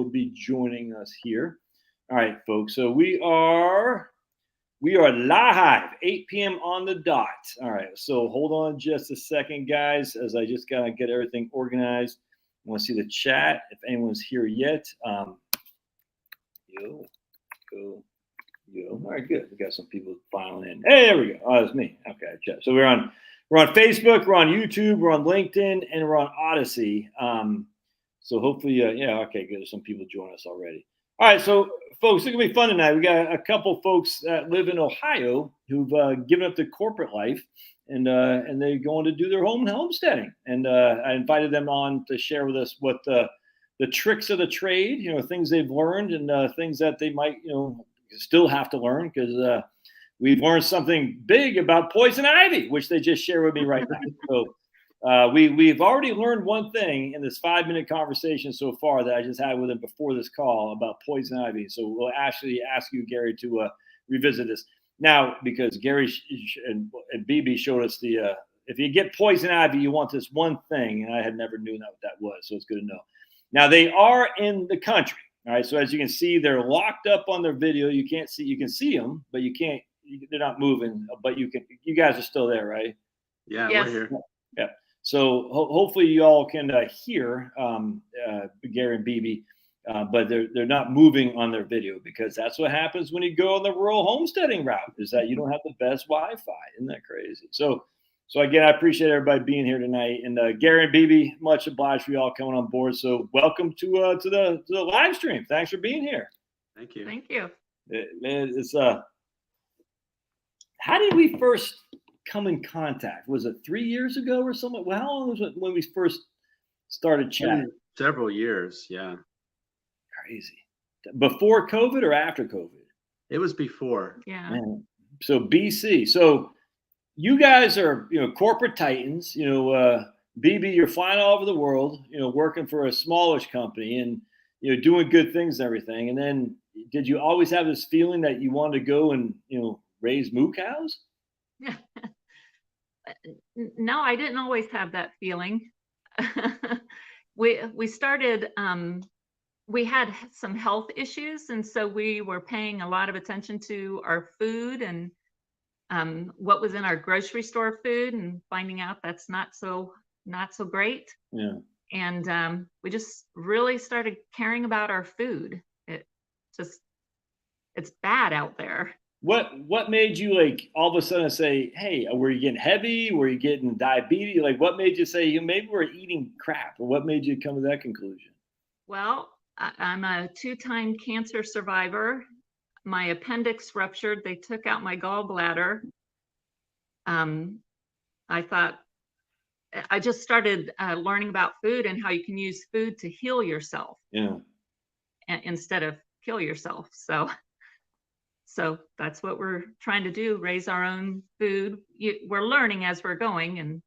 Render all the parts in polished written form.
will be joining us here. All right, folks. So we are live, 8 p.m. on the dot. All right. So hold on just a second, guys, as I just gotta get everything organized. I want to see the chat if anyone's here yet. Yo. All right, good. We got some people filing in. Hey, there we go. Oh, it's me. Okay, chat. So we're on Facebook, we're on YouTube, we're on LinkedIn, and we're on Odyssey. So hopefully, okay, good. Some people join us already. All right, so folks, it's gonna be fun tonight. We got a couple folks that live in Ohio who've given up the corporate life and they're going to do their homesteading. And I invited them on to share with us what the tricks of the trade, things they've learned and things that they might, still have to learn, because we've learned something big about poison ivy, which they just shared with me right now. So we've already learned one thing in this 5-minute conversation so far that I just had with them before this call about poison ivy. So we'll actually ask you, Gary, to revisit this now, because Gary and BB showed us if you get poison ivy, you want this one thing, and I had never known what that was, so it's good to know. Now they are in the country. All right, so as you can see, they're locked up on their video. You can see them, but you can't. They're not moving, but you can. You guys are still there, right? Yeah, yes. We're here. Yeah. So hopefully you all can hear Gary and BB, but they're not moving on their video, because that's what happens when you go on the rural homesteading route, is that you don't have the best Wi-Fi. Isn't that crazy? So again, I appreciate everybody being here tonight, and Gary and BB, much obliged for you all coming on board. So welcome to the live stream. Thanks for being here. Thank you. Thank you. Man, it's how did we first come in contact? Was it 3 years ago or something? Well, how long was it when we first started chatting? Several years, yeah. Crazy. Before COVID or after COVID? It was before. Yeah. Man. So BC. So you guys are, corporate titans. BB, you're flying all over the world, working for a smallish company and, doing good things and everything. And then did you always have this feeling that you wanted to go and, raise moo cows? No, I didn't always have that feeling. We started, we had some health issues, and so we were paying a lot of attention to our food and what was in our grocery store food, and finding out that's not so great. Yeah. And we just really started caring about our food. It's bad out there. What made you all of a sudden say, hey, were you getting heavy? Were you getting diabetes? What made you say, maybe we're eating crap? Or what made you come to that conclusion? Well, I'm a 2-time cancer survivor. My appendix ruptured. They took out my gallbladder. I thought, I just started learning about food and how you can use food to heal yourself. Yeah. Instead of kill yourself. So that's what we're trying to do, raise our own food. We're learning as we're going. And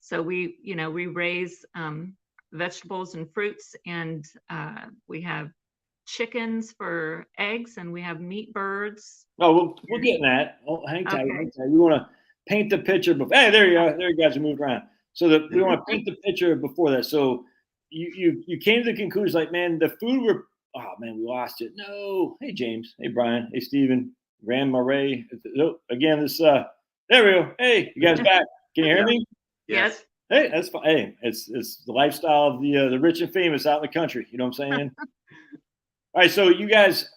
so we raise vegetables and fruits, and we have chickens for eggs, and we have meat birds. Oh, we're getting that. Oh, hang tight. Okay. Hang tight. We want to paint the picture before. Hey, there you go. There you guys are moved around. So we want to paint the picture before that. So you came to the conclusion, man, the food oh man, we lost it. No. Hey, James. Hey, Brian. Hey, Steven. Grandma Ray. Oh, again, this, there we go. Hey, you guys back. Can you hear me? Yes. Hey, that's fine. Hey, it's the lifestyle of the rich and famous out in the country. You know what I'm saying? All right. So you guys,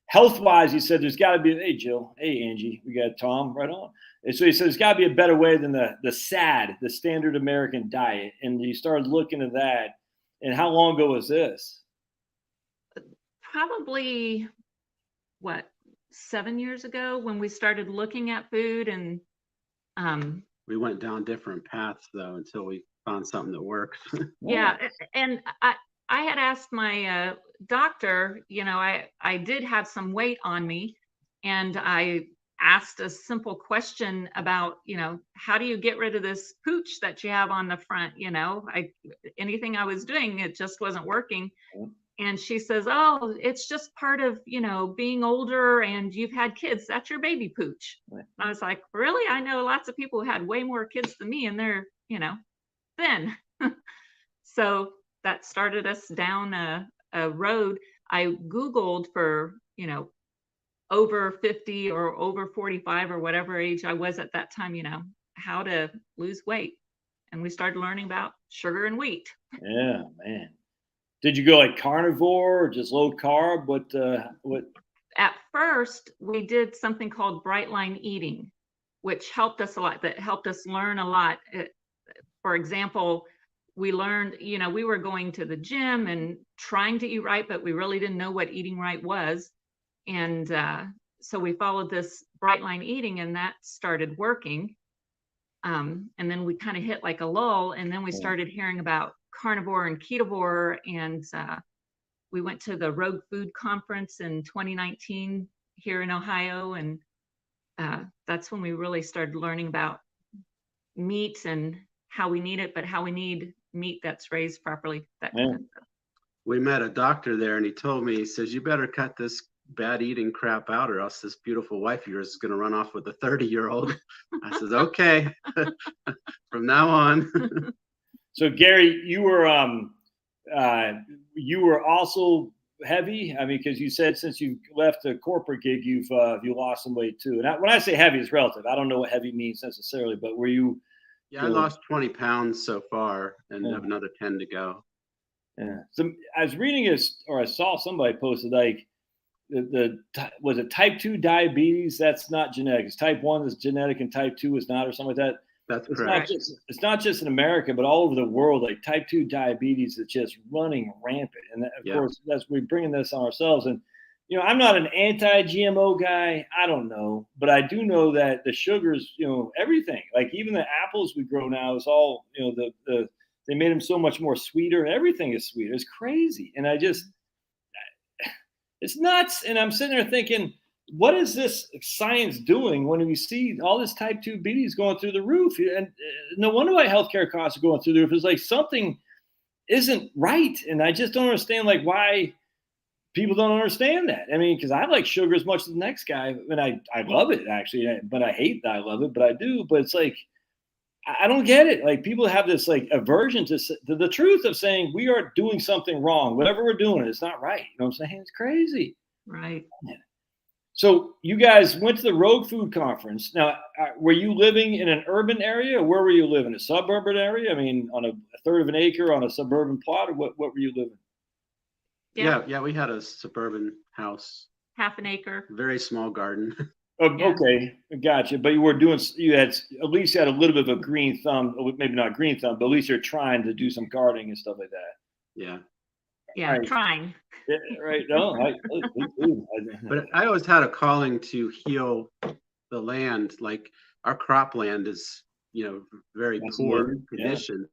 health-wise, you said there's got to be, hey, Jill. Hey, Angie. We got Tom right on. And so he said there's got to be a better way than the standard American diet. And you started looking at that. And how long ago was this? Probably, 7 years ago, when we started looking at food. And we went down different paths, though, until we found something that works. Yeah. And I had asked my doctor, I did have some weight on me, and I asked a simple question about, how do you get rid of this pooch that you have on the front? Anything I was doing, it just wasn't working. And she says, oh, it's just part of, being older and you've had kids. That's your baby pooch. And I was like, really? I know lots of people who had way more kids than me, and they're, thin. So that started us down a road. I Googled for, over 50 or over 45 or whatever age I was at that time, how to lose weight. And we started learning about sugar and wheat. Yeah, man. Did you go like carnivore or just low carb? What? At first, we did something called bright line eating, which helped us a lot. That helped us learn a lot. For example, we learned, we were going to the gym and trying to eat right, but we really didn't know what eating right was. And so we followed this bright line eating, and that started working. And then we kind of hit like a lull, and then we started hearing about carnivore and ketovore, and we went to the Rogue Food Conference in 2019 here in Ohio, and that's when we really started learning about meat and how we need it, but how we need meat that's raised properly. That kind of stuff. We met a doctor there, and he told me, he says, you better cut this bad eating crap out, or else this beautiful wife of yours is going to run off with a 30-year-old. I says, okay, from now on. So Gary, you were also heavy. I mean, because you said since you left the corporate gig, you lost some weight too. And when I say heavy, it's relative. I don't know what heavy means necessarily, but were you? Yeah, I lost 20 pounds so far, and have another 10 to go. Yeah. So I was reading this, or I saw somebody posted like was it type 2 diabetes? That's not genetic. It's type 1 is genetic and type 2 is not, or something like that. That's correct. It's not just in America, but all over the world. Like type 2 diabetes is just running rampant, and of course, we're bringing this on ourselves. And I'm not an anti-GMO guy. I don't know, but I do know that the sugars, everything, like even the apples we grow now is all, they made them so much more sweeter. Everything is sweeter. It's crazy, and it's nuts. And I'm sitting there thinking, what is this science doing when we see all this type 2 diabetes going through the roof? And no wonder why healthcare costs are going through the roof. It's like something isn't right. And I just don't understand like why people don't understand that. I mean, because I like sugar as much as the next guy. And I love it actually, but I hate that I love it, but I do. But it's like, I don't get it. Like people have this like aversion to the truth of saying we are doing something wrong. Whatever we're doing, it's not right. You know what I'm saying? It's crazy. Right. Yeah. So you guys went to the Rogue Food Conference. Now, were you living in an urban area, or where were you living? A suburban area? I mean, on a third of an acre on a suburban plot, or what were you living? Yeah, we had a suburban house. Half an acre. Very small garden. Okay, gotcha. But you had at least a little bit of a green thumb, maybe not green thumb, but at least you're trying to do some gardening and stuff like that. Yeah. Yeah, right. Trying. Yeah, right. No, but I always had a calling to heal the land. Like our cropland is, very poor condition.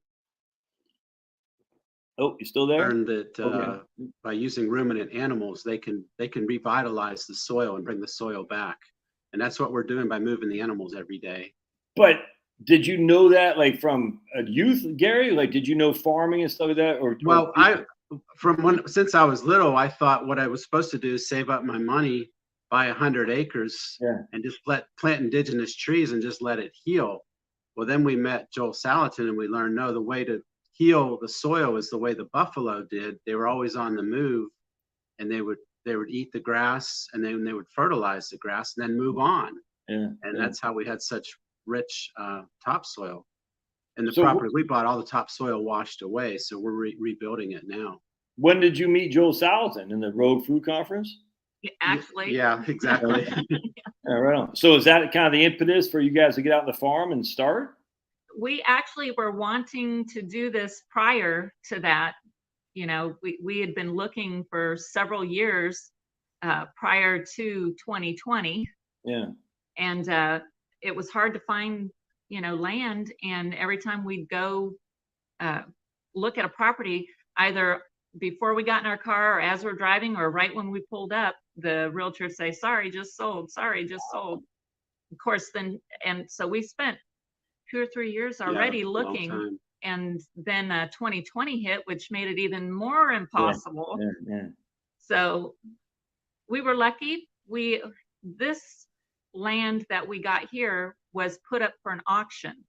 Oh, you still there? Learned that by using ruminant animals, they can revitalize the soil and bring the soil back. And that's what we're doing by moving the animals every day. But did you know that like from a youth, Gary? Like, did you know farming and stuff like that? Since I was little, I thought what I was supposed to do is save up my money, buy 100 acres, and just plant indigenous trees and just let it heal. Well, then we met Joel Salatin, and we learned, no, the way to heal the soil is the way the buffalo did. They were always on the move, and they would eat the grass, and then they would fertilize the grass and then move on. That's how we had such rich topsoil. And the property we bought, all the topsoil washed away, so we're rebuilding it now. When did you meet Joel Salatin? In the Rogue Food Conference? Actually. Yeah, exactly. Right on. So is that kind of the impetus for you guys to get out on the farm and start? We actually were wanting to do this prior to that. We had been looking for several years prior to 2020. Yeah. And it was hard to find, land. And every time we'd go look at a property, either before we got in our car or as we're driving or right when we pulled up, the realtor say, sorry, just sold. Sorry, just sold. Of course, so we spent 2 or 3 years already looking. And then 2020 hit, which made it even more impossible. Yeah. So we were lucky. This land that we got here was put up for an auction.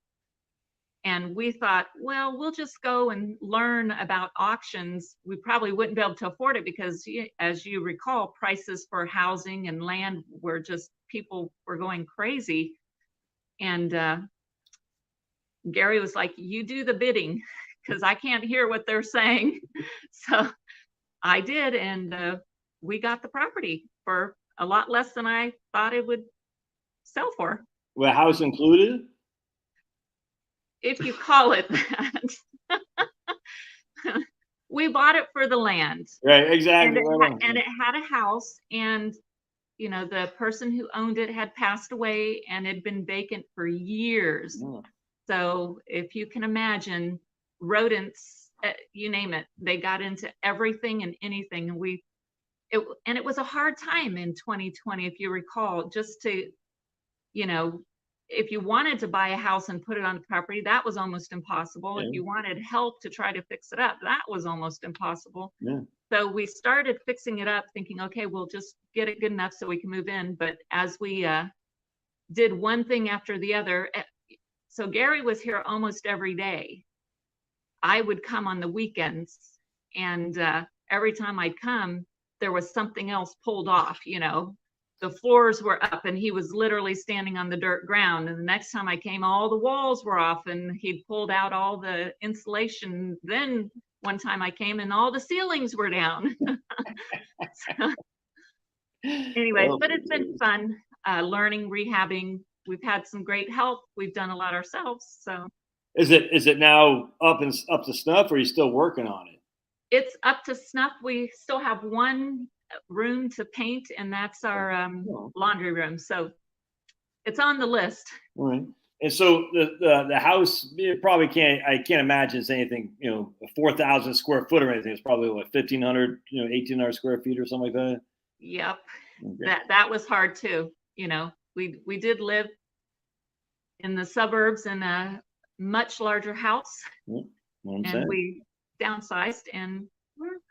And we thought, well, we'll just go and learn about auctions. We probably wouldn't be able to afford it because, as you recall, prices for housing and land were just, people were going crazy. And Gary was like, you do the bidding because I can't hear what they're saying. So I did, and we got the property for a lot less than I thought it would sell for. Well, house included? If you call it that. We bought it for the land. Right, exactly. And it had a house, and the person who owned it had passed away and had been vacant for years. Yeah. So if you can imagine, rodents, you name it, they got into everything and anything. And it was a hard time in 2020, if you recall, just to, if you wanted to buy a house and put it on the property, that was almost impossible. Yeah. If you wanted help to try to fix it up, that was almost impossible. Yeah. So we started fixing it up thinking, okay, we'll just get it good enough so we can move in. But as we did one thing after the other, so Gary was here almost every day. I would come on the weekends, and every time I'd come, there was something else pulled off, the floors were up and he was literally standing on the dirt ground. And the next time I came, all the walls were off and he'd pulled out all the insulation. Then one time I came and all the ceilings were down. So, anyway, but it's been fun learning, rehabbing. We've had some great help. We've done a lot ourselves. So is it now up to snuff, or are you still working on it? It's up to snuff. We still have one room to paint, and that's our laundry room. So it's on the list. All right. And so the house, I can't imagine it's anything, 4,000 square foot or anything. It's probably what, 1,500, 1,800 square feet or something like that. Yep. Okay. That was hard too. We did live in the suburbs in a much larger house, and we downsized. And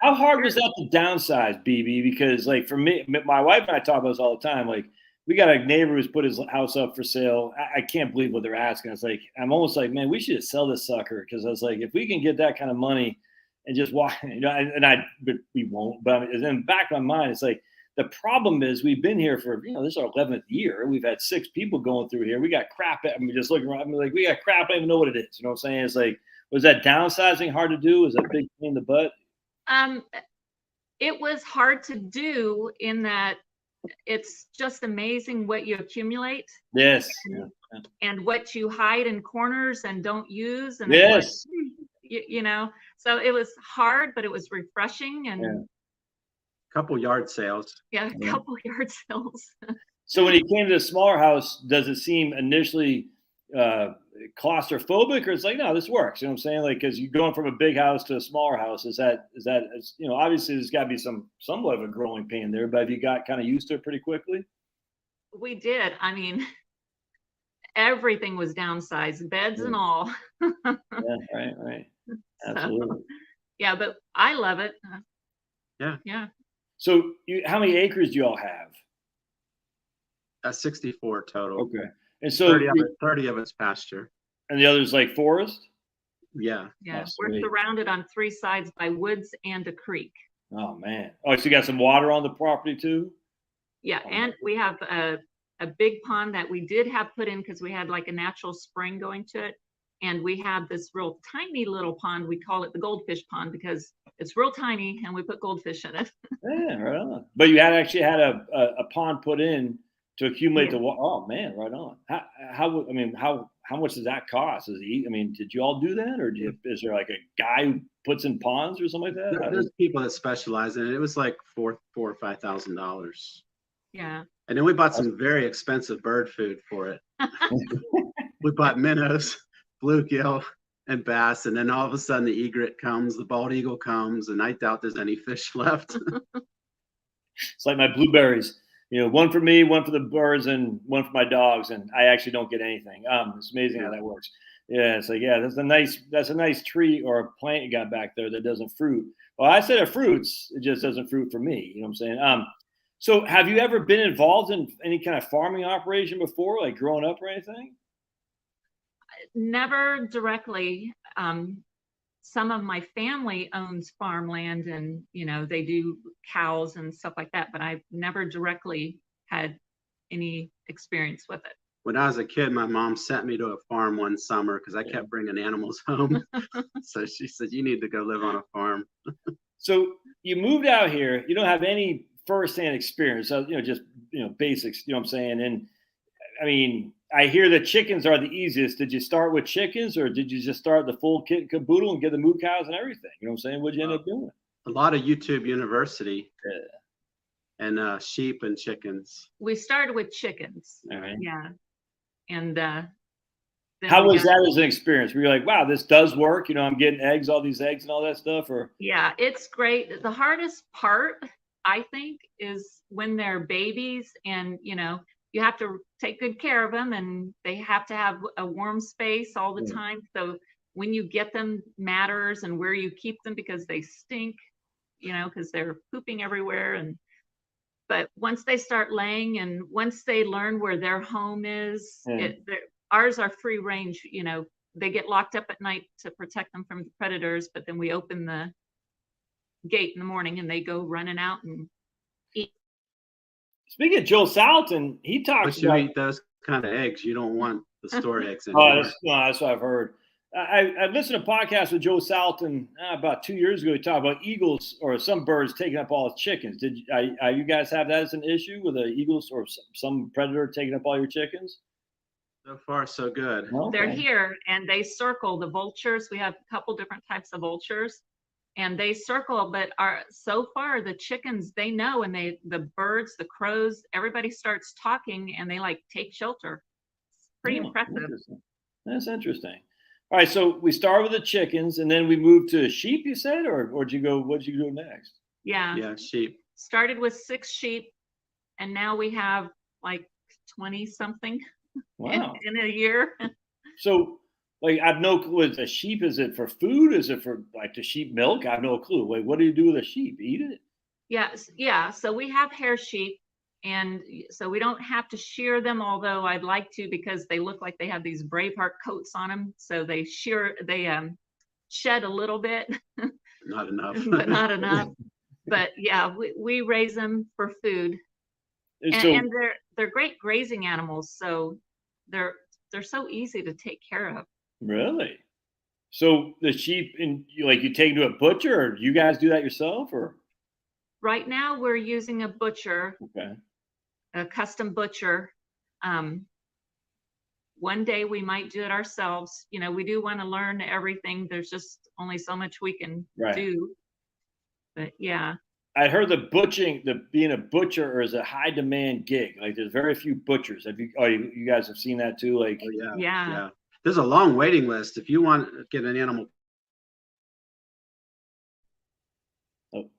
how hard was that to downsize, BB? Because like for me, my wife and I talk about this all the time. Like, we got a neighbor who's put his house up for sale. I can't believe what they're asking. It's like, I'm almost like, man, we should just sell this sucker. Because I was like, if we can get that kind of money and just walk, but we won't. But in the back of my mind, it's like, the problem is we've been here for, this is our 11th year. We've had 6 people going through here. We got crap. Just looking around. Like, we got crap. I don't even know what it is. You know what I'm saying? It's like, was that downsizing hard to do? Was that big pain in the butt? It was hard to do in that it's just amazing what you accumulate. Yes. And what you hide in corners and don't use. And yes. So it was hard, but it was refreshing. And couple yard sales. Yeah, a couple yard sales. So when you came to the smaller house, does it seem initially claustrophobic, or it's like, no, this works? You know what I'm saying? Like, because you're going from a big house to a smaller house, is that obviously there's got to be somewhat of a growing pain there, but have you got kind of used to it pretty quickly? We did. I mean, everything was downsized, beds and all. Yeah, right. Absolutely. So, but I love it. Yeah. So how many acres do you all have? 64 total. Okay. And so 30 of it's pasture. And the other's like forest? Yeah. We're surrounded on 3 sides by woods and a creek. Oh, man. Oh, so you got some water on the property too? Yeah, and we have a big pond that we did have put in because we had like a natural spring going to it. And we have this real tiny little pond. We call it the goldfish pond because it's real tiny and we put goldfish in it. Yeah, right on. But you actually had a pond put in to accumulate the water. Oh man, right on. How much does that cost? Did you all do that, or is there like a guy who puts in ponds or something like that? There's people that specialize in it. It was like $4,000 or $5,000. Yeah. And then we bought some very expensive bird food for it. We bought minnows, bluegill, and bass, and then all of a sudden the egret comes, the bald eagle comes, and I doubt there's any fish left. It's like my blueberries. One for me, one for the birds, and one for my dogs, and I actually don't get anything. It's amazing how that works. Yeah, it's like, that's a nice tree or a plant you got back there that doesn't fruit. Well, I said it fruits, it just doesn't fruit for me. You know what I'm saying? So have you ever been involved in any kind of farming operation before, like growing up or anything? never directly. Some of my family owns farmland, and they do cows and stuff like that, but I've never directly had any experience with it. When I was a kid, my mom sent me to a farm one summer because I kept bringing animals home. So she said, "You need to go live on a farm." So you moved out here. You don't have any firsthand experience. So, just basics. You know what I'm saying? And I mean, I hear that chickens are the easiest. Did you start with chickens, or did you just start the full kit caboodle and get the moo cows and everything? You know what I'm saying? What'd you end up doing? A lot of YouTube University. And sheep and chickens. We started with chickens. All right. Yeah. And how was that as an experience? Were you like, wow, this does work? I'm getting eggs, all these eggs and all that stuff? Or yeah, it's great. The hardest part, I think, is when they're babies, and you have to take good care of them, and they have to have a warm space all the time. So when you get them matters, and where you keep them, because they stink, because they're pooping everywhere. But once they start laying, and once they learn where their home is, ours are free range. They get locked up at night to protect them from the predators, but then we open the gate in the morning and they go running out and eat. Speaking of Joel Salatin, he talks about you eat those kind of eggs. You don't want the store eggs anymore. That's what I've heard. I listened to a podcast with Joe Salatin about 2 years ago. He talked about eagles or some birds taking up all the chickens. Did you guys have that as an issue with the eagles or some predator taking up all your chickens? So far, so good. Okay. They're here, and they circle the vultures. We have a couple different types of vultures, and they circle. But so far the chickens, they know, and the birds, the crows, everybody starts talking, and they take shelter. It's pretty impressive. That's interesting. All right, so we started with the chickens, and then we moved to sheep, you said, or what'd you go next? Yeah, sheep. Started with 6 sheep, and now we have 20 something. Wow. in a year. So, I have no clue. Is a sheep? Is it for food? Is it for the sheep milk? I have no clue. What do you do with a sheep? Eat it? Yes, yeah. So we have hair sheep. And so we don't have to shear them, although I'd like to, because they look like they have these Braveheart coats on them. So they shed a little bit. Not enough. But not enough. But yeah, we raise them for food. And they're great grazing animals. So they're so easy to take care of. Really? So the sheep, you take them to a butcher, or do you guys do that yourself, or? Right now we're using a butcher. Okay. A custom butcher. One day we might do it ourselves. We do want to learn everything. There's just only so much we can do. But yeah. I heard being a butcher is a high demand gig. There's very few butchers. You guys have seen that too? Yeah. There's a long waiting list if you want to get an animal. Oh,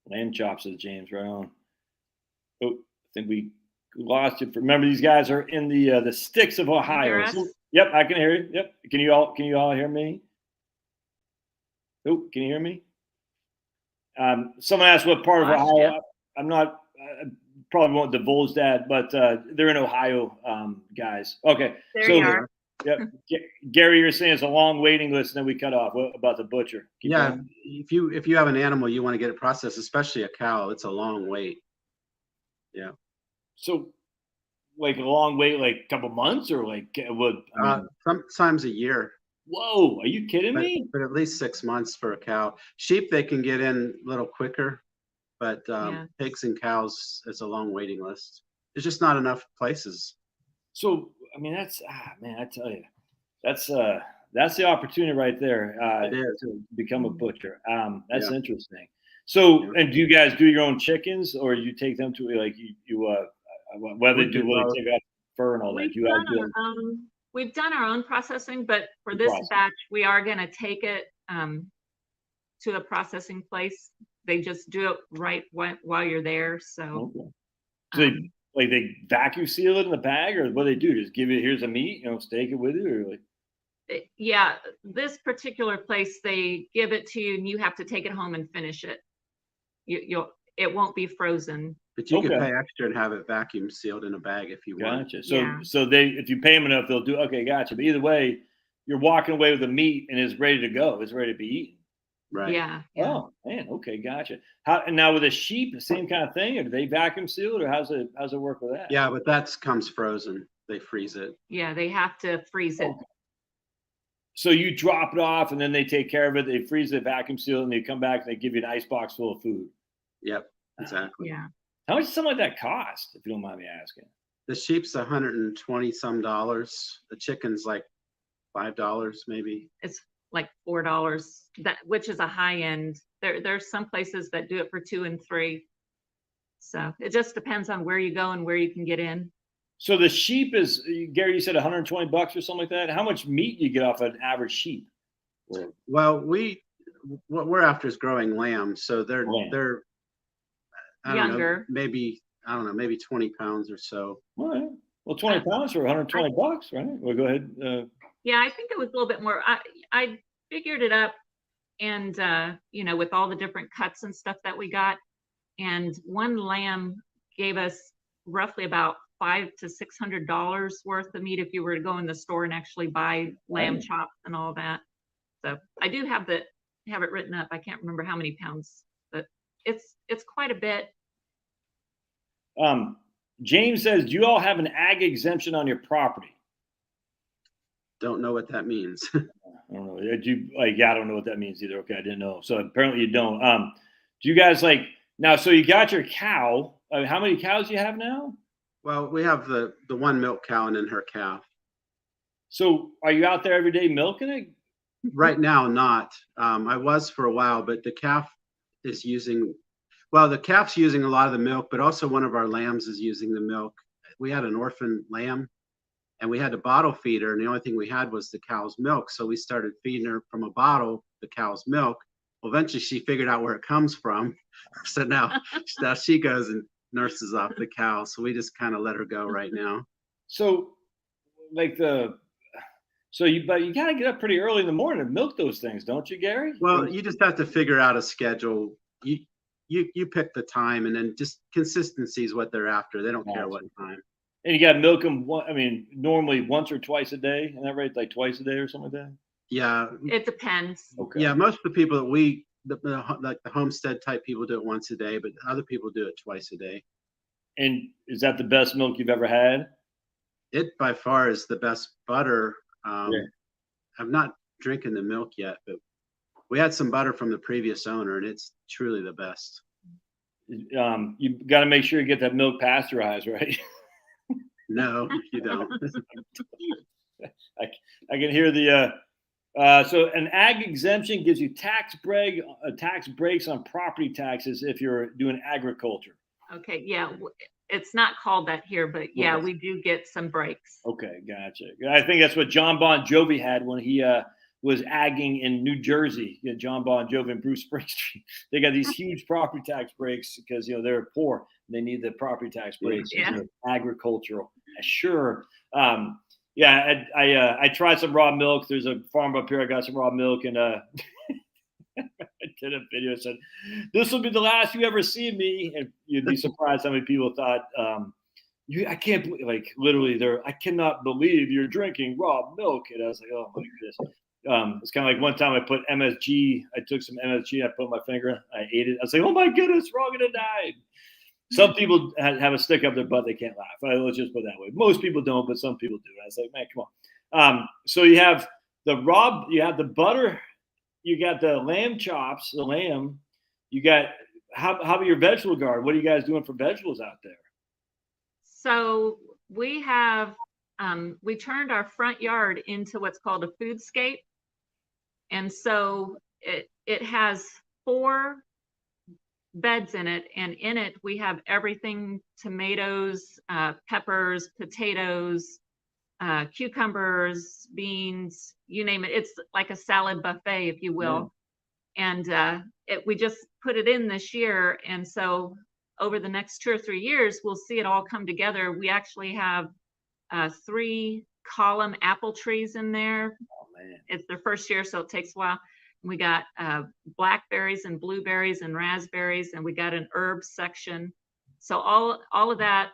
lamb chops, says James, right on. Oh, I think we lost you. Remember, these guys are in the sticks of Ohio. Yep, I can hear you. Yep. Can you all hear me? Oh, can you hear me? Someone asked what part of Ohio. I'm not. Probably won't divulge that, but they're in Ohio, guys. Okay. There you are. Yep. Gary, you're saying it's a long waiting list, and then we cut off. What about the butcher? Keep going. If you have an animal, you want to get it processed, especially a cow. It's a long wait. Yeah. So, a long wait, a couple months, or sometimes a year. Whoa, are you kidding me? But at least 6 months for a cow. Sheep, they can get in a little quicker, but pigs and cows, it's a long waiting list. There's just not enough places. So, that's I tell you, that's the opportunity right there. It is. To become a butcher. That's interesting. So, and do you guys do your own chickens, or you take them to whether they take out fur and all that? We've done our own processing, but for this batch, we are going to take it to a processing place. They just do it right while you're there. So, they vacuum seal it in the bag, or what do they do? Just give it, here's a meat, steak it with it, or Yeah, this particular place, they give it to you, and you have to take it home and finish it. It won't be frozen. But you can Okay. pay extra and have it vacuum sealed in a bag if you want. Gotcha. So Yeah. so they if you pay them enough, they'll do. Okay, gotcha. But either way, you're walking away with the meat and it's ready to go. It's ready to be eaten. Right. Yeah. Oh man, okay, gotcha. How and now with a sheep, the same kind of thing? Or do they vacuum sealed, or how's it work with that? Yeah, but that comes frozen. They freeze it. Yeah. They have to freeze it. Okay. So you drop it off, and then they take care of it. They freeze it, vacuum seal it, and they come back and they give you an ice box full of food. Yep, exactly. Yeah. How much does something like that cost, if you don't mind me asking? The sheep's $120 some. The chicken's like $5 maybe. It's like $4, which is a high end. There's some places that do it for 2 and 3. So it just depends on where you go and where you can get in. So the sheep is, Gary, you said $120 or something like that. How much meat do you get off an average sheep? Well, what we're after is growing lamb, so they're Lamb. they're I don't know, Younger. maybe 20 pounds or so. All right. Well, 20 pounds for $120, right? Well, go ahead. Yeah, I think it was a little bit more. I figured it up, and with all the different cuts and stuff that we got, and one lamb gave us roughly about $500 to $600 worth of meat if you were to go in the store and actually buy lamb Right. chops and all that. So I do have it written up. I can't remember how many pounds, but it's quite a bit. James says, do you all have an ag exemption on your property? Don't know what that means. I don't know. I don't know what that means either. Okay, I didn't know. So apparently you don't. Do you guys now? So you got your cow. How many cows do you have now? Well, we have the one milk cow and then her calf. So are you out there every day milking it? Right now, not. I was for a while, but the calf is using. Well, the calf's using a lot of the milk, but also one of our lambs is using the milk. We had an orphan lamb, and we had to bottle feed her, and the only thing we had was the cow's milk. So we started feeding her from a bottle the cow's milk. Well, eventually, she figured out where it comes from. So now she goes and nurses off the cow. So we just kind of let her go right now. So, but you got to get up pretty early in the morning to milk those things, don't you, Gary? Well, you just have to figure out a schedule. You pick the time, and then just consistency is what they're after. They don't care what time. And you got to milk them. Normally once or twice a day. Isn't that right? Like twice a day or something like that. Yeah, It depends. Okay. Yeah, most of the people that like the homestead type people do it once a day, but other people do it twice a day. And is that the best milk you've ever had? It by far is the best butter. Yeah. I'm not drinking the milk yet, but we had some butter from the previous owner, and it's truly the best. You got to make sure you get that milk pasteurized, right? No, you don't. I can hear the. So an ag exemption gives you tax breaks on property taxes if you're doing agriculture. Okay, yeah, it's not called that here, but yeah, we do get some breaks. Okay, gotcha. I think that's what John Bon Jovi had when he was agging in New Jersey. John Bon Jovi and Bruce Springsteen. They got these huge property tax breaks because they're poor. They need the property tax breaks. Yeah. Agricultural. Sure. I tried some raw milk. There's a farm up here. I got some raw milk, and I did a video. Said, "This will be the last you ever see me." And you'd be surprised how many people thought, "I can't believe, literally, I cannot believe you're drinking raw milk." And I was like, "Oh my goodness." It's kind of like one time I put MSG. I took some MSG. I put my finger. I ate it. I was like, "Oh my goodness, we're all gonna die." Some people have a stick up their butt. They can't laugh. Let's just put it that way. Most people don't, but some people do. I was like, man, come on. So you have you have the butter, you got the lamb chops, the lamb. You got how about your vegetable garden? What are you guys doing for vegetables out there? So we have we turned our front yard into what's called a foodscape, and so it has 4 beds in it, and in it we have everything: tomatoes, peppers, potatoes, cucumbers, beans, you name it. It's like a salad buffet, if you will. And we just put it in this year, and so over the next 2 or 3 years we'll see it all come together. We actually have 3 column apple trees in there. Oh man, it's their first year, so it takes a while. We got blackberries and blueberries and raspberries, and we got an herb section. So all of that,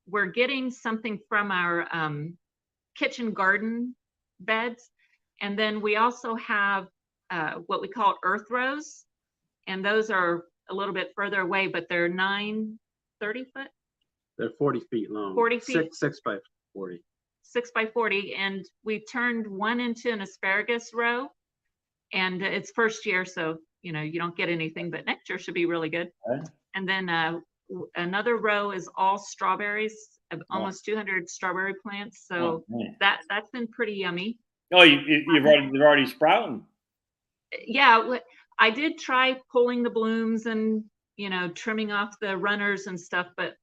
we're getting something from our kitchen garden beds. And then we also have what we call earth rows. And those are a little bit further away, but they're 30 foot. They're 40 feet long. 40 feet. 6 by 40. 6 by 40. And we turned one into an asparagus row. And it's first year, so you don't get anything, but next year should be really good. Okay. And then another row is all strawberries, almost 200 strawberry plants. So that's been pretty yummy. Oh, they're already sprouting. Yeah, I did try pulling the blooms and trimming off the runners and stuff, but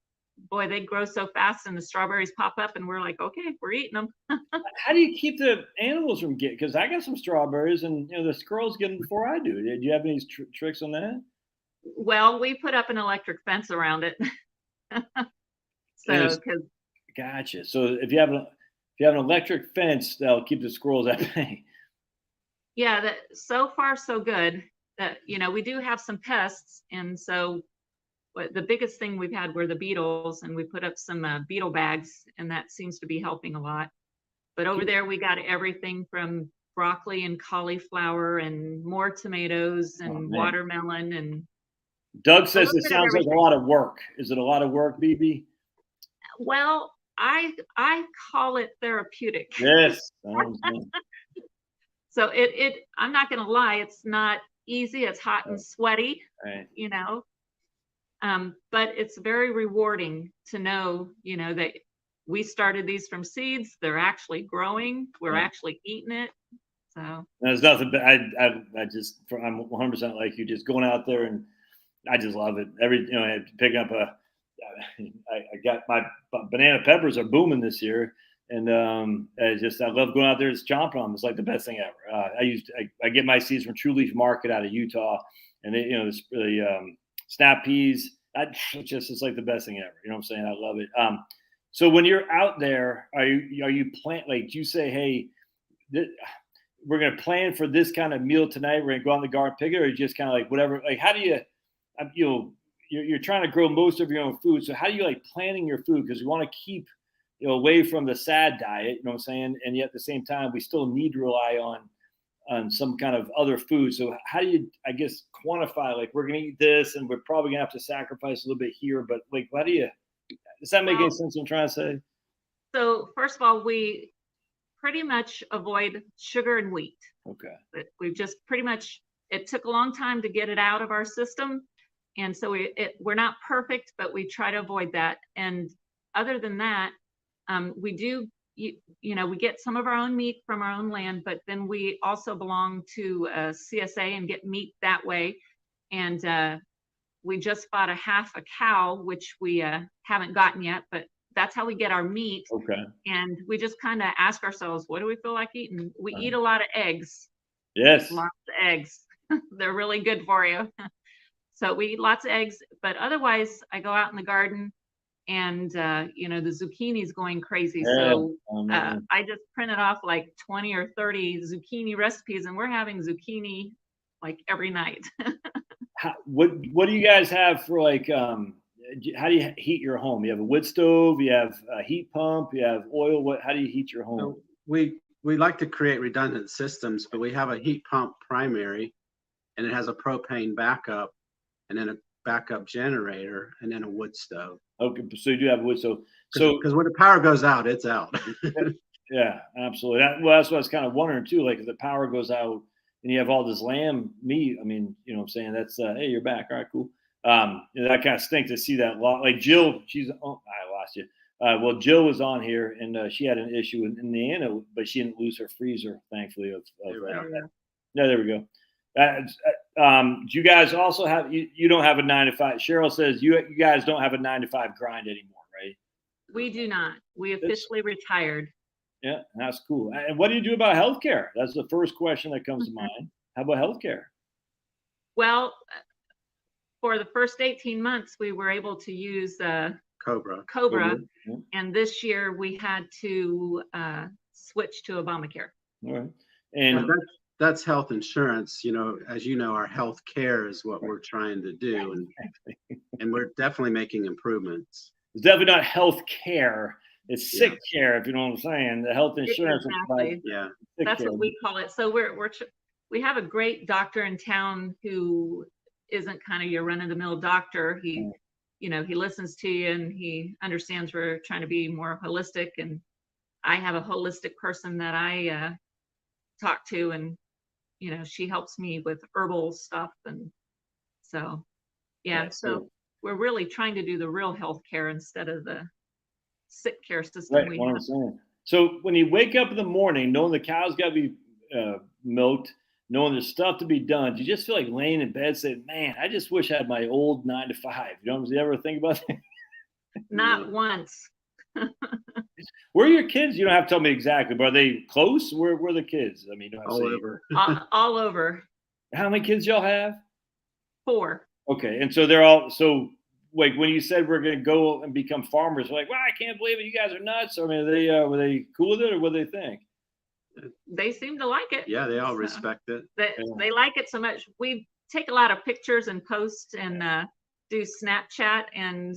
boy, they grow so fast and the strawberries pop up and we're like, okay, we're eating them. How do you keep the animals from getting? Because I got some strawberries and the squirrels get them before I do. Do you have any tricks on that? Well, we put up an electric fence around it. Gotcha. So if you have an electric fence, that'll keep the squirrels at bay. Yeah, so far so good. That we do have some pests, and so the biggest thing we've had were the beetles, and we put up some beetle bags, and that seems to be helping a lot. But over there, we got everything from broccoli and cauliflower and more tomatoes and watermelon. And Doug says it sounds like a lot of work. Is it a lot of work, BB? Well, I call it therapeutic. Yes. So I'm not going to lie, it's not easy. It's hot and sweaty, right. But it's very rewarding to know, that we started these from seeds. They're actually growing. We're actually eating it. So there's nothing. I'm 100% like you. Just going out there, and I just love it. Picking up I got my banana peppers are booming this year, and I love going out there just chomping on them. It's like the best thing ever. I get my seeds from True Leaf Market out of Utah, and they the snap peas. It's like the best thing ever. You know what I'm saying? I love it. So when you're out there, are you do you say, hey, we're going to plan for this kind of meal tonight? We're going to go out in the garden, pick it, or just kind of like whatever? Like, how do you, you're trying to grow most of your own food. So how do you planning your food? Because we want to keep, away from the sad diet, you know what I'm saying? And yet at the same time, we still need to rely on some kind of other food. So how do you, I guess, quantify, like, we're going to eat this and we're probably going to have to sacrifice a little bit here, but like, does that make any sense what I'm trying to say? So first of all, we pretty much avoid sugar and wheat. Okay. We've just pretty much, it took a long time to get it out of our system. And so we're not perfect, but we try to avoid that. And other than that, we do, we get some of our own meat from our own land, but then we also belong to CSA and get meat that way. And we just bought half a cow, which we haven't gotten yet, but that's how we get our meat. Okay. And we just kind of ask ourselves, what do we feel like eating? We eat a lot of eggs. Yes. Lots of eggs. They're really good for you. So we eat lots of eggs, but otherwise I go out in the garden and, the zucchini's going crazy. Yeah. So I just printed off like 20 or 30 zucchini recipes, and we're having zucchini like every night. What do you guys have for like, how do you heat your home? You have a wood stove, you have a heat pump, you have oil. How do you heat your home? So we like to create redundant systems, but we have a heat pump primary, and it has a propane backup, and then a backup generator, and then a wood stove. Okay, so you do have a wood stove. So because when the power goes out, it's out. Yeah, absolutely. That's what I was kind of wondering too. Like, if the power goes out and you have all this lamb meat, I mean, you know what I'm saying? That's hey, you're back. All right, cool. That kind of stinks to see that. Like Jill, I lost you. Well, Jill was on here, and she had an issue in Indiana, but she didn't lose her freezer, thankfully. No, there we go. Do you guys also have? You don't have a 9 to 5. Cheryl says you guys don't have a 9 to 5 grind anymore, right? We do not. We officially retired. Yeah, that's cool. And what do you do about healthcare? That's the first question that comes to mind. How about healthcare? Well, for the first 18 months, we were able to use Cobra. Yeah. And this year we had to switch to Obamacare. All right. And that's health insurance. You know, as you know, our health care is what we're trying to do, and we're definitely making improvements. It's definitely not health care. It's Yeah. sick care, if you know what I'm saying. The health insurance will provide Exactly. Yeah. sick That's care. what we call it. So we have a great doctor in town who isn't kind of your run-of-the-mill doctor. He, you know, he listens to you and he understands we're trying to be more holistic. And I have a holistic person that I talk to, and you know, she helps me with herbal stuff. And so, yeah, Right, so cool. we're really trying to do the real health care instead of the sick care system Right, we what I'm have. saying. So when you wake up in the morning, knowing the cow's got to be milked, knowing there's stuff to be done, do you just feel like laying in bed saying, "Man, I just wish I had my old 9 to 5." You know, you ever think about that? Not once. Where are your kids? You don't have to tell me exactly, but are they close? Where are the kids? I mean, you don't have to All say. over. All over. How many kids y'all have? 4. Okay, and so they're all so. Like when you said we're going to go and become farmers, we're like, "Wow, I can't believe it! You guys are nuts." I mean, were they cool with it, or what do they think? They seem to like it. Yeah, they all So, respect it. they like it so much. We take a lot of pictures and post and do Snapchat. And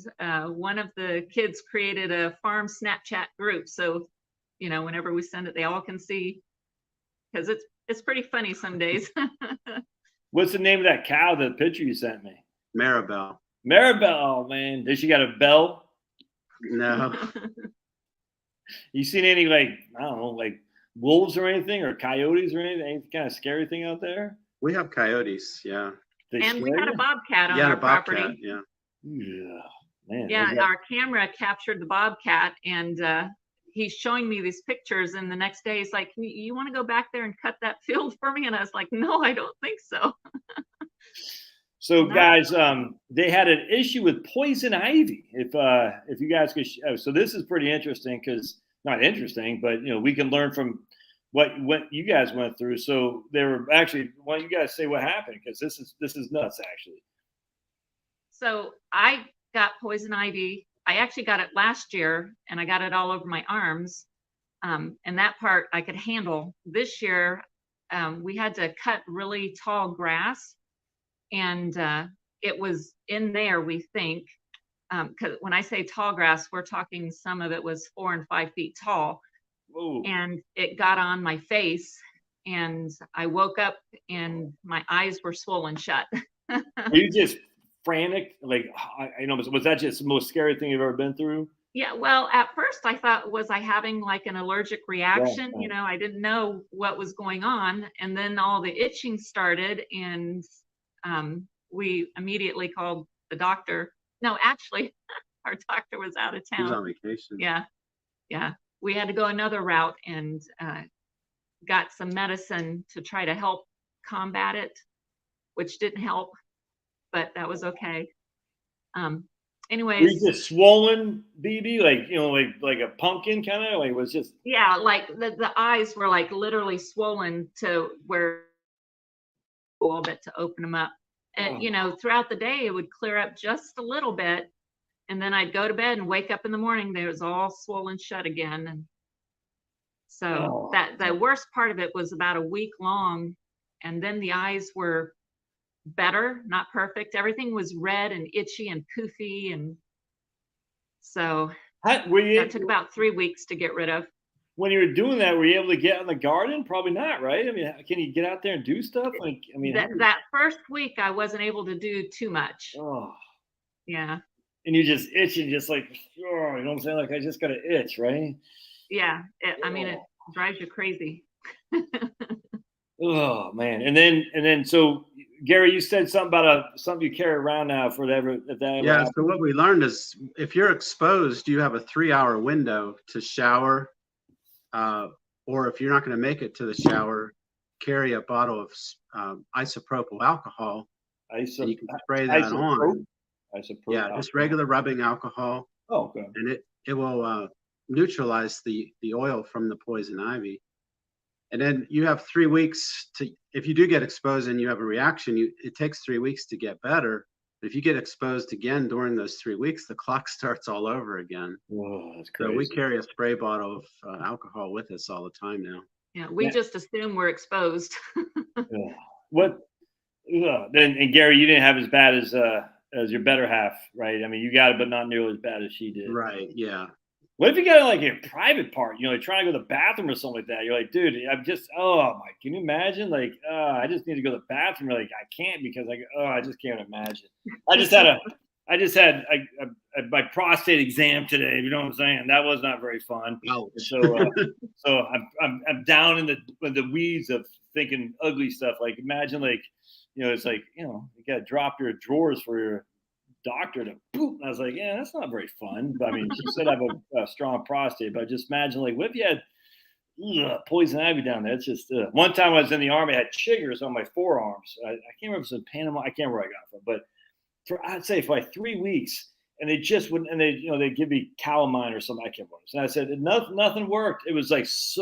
one of the kids created a farm Snapchat group. So, you know, whenever we send it, they all can see, because it's pretty funny some days. What's the name of that cow? The picture you sent me. Maribel. Maribel, oh, man. Does she got a bell? No. You seen any, like, I don't know, like wolves or anything, or coyotes or anything? Any kind of scary thing out there? We have coyotes. Yeah. They And we scare had a you? bobcat on Yeah, our a bobcat. property. Yeah. Yeah, man. Yeah, they got- our camera captured the bobcat, and he's showing me these pictures. And the next day, he's like, "You want to go back there and cut that field for me?" And I was like, "No, I don't think so." So, Not- guys, they had an issue with poison ivy. If you guys could, so this is pretty interesting, because not interesting, but you know, we can learn from what you guys went through. So they were actually. Why don't you guys say what happened? Because this is nuts, actually. So I got poison ivy. I actually got it last year, and I got it all over my arms. And that part I could handle. This year, we had to cut really tall grass, and it was in there, we think. Because when I say tall grass, we're talking some of it was 4 and 5 feet tall. Whoa. And it got on my face, and I woke up and my eyes were swollen shut. Were you just frantic? Like, I know, was that just the most scary thing you've ever been through? Yeah, well, at first I thought, was I having like an allergic reaction? Right. You know, I didn't know what was going on. And then all the itching started, and we immediately called the doctor. No, actually, our doctor was out of He was town. on vacation. Yeah, yeah. We had to go another route and got some medicine to try to help combat it, which didn't help, but that was okay. Were Anyways, you just swollen, BB? Like, you know, like a pumpkin kind of? Like, it was just. yeah, like the eyes were like literally swollen to where a little bit to open them up. And you know, throughout the day it would clear up just a little bit, and then I'd go to bed and wake up in the morning, they was all swollen shut again. And so that the worst part of it was about a week long, and then the eyes were better, not perfect. Everything was red and itchy and poofy, and so that took about 3 weeks to get rid of. When you were doing that, were you able to get in the garden? Probably not, right? I mean, can you get out there and do stuff? Like, I mean, that first week I wasn't able to do too much. oh, Yeah. and you're just itching, just like, oh, you know what I'm saying? Like, I just got to itch, right? Yeah. I mean, it drives you crazy. Oh man. And then so Gary, you said something about something you carry around now for that. Yeah. So what we learned is if you're exposed, you have a 3-hour window to shower, or if you're not going to make it to the shower, carry a bottle of isopropyl alcohol. And you can spray that on. Yeah, just regular rubbing alcohol. Oh, okay. And it will neutralize the oil from the poison ivy. And then you have 3 weeks to, if you do get exposed and you have a reaction, it takes 3 weeks to get better. But if you get exposed again during those 3 weeks, the clock starts all over again. Whoa, that's crazy. So we carry a spray bottle of alcohol with us all the time now. Yeah, we just assume we're exposed. Yeah. What? And Gary, you didn't have as bad as your better half, right? I mean, you got it, but not nearly as bad as she did. Right. Yeah. What if you got like a private part? Like trying to go to the bathroom or something like that. You're like, dude, I'm just, oh my, can you imagine? Like, I just need to go to the bathroom. You're like, I can't because I just can't imagine. I just had my prostate exam today. You know what I'm saying? That was not very fun. Ouch. So I'm down in the weeds of thinking ugly stuff. Like imagine it's like you got to drop your drawers for your doctor to poop. And I was like, yeah, that's not very fun. But I mean, she said I have a strong prostate, but just imagine what if you had poison ivy down there? It's just one time I was in the army, I had chiggers on my forearms. I can't remember if it was in Panama. I can't remember where I got it from, but I'd say for like 3 weeks, and they just wouldn't, and they give me calamine or something. I can't remember. And I said nothing worked. It was like just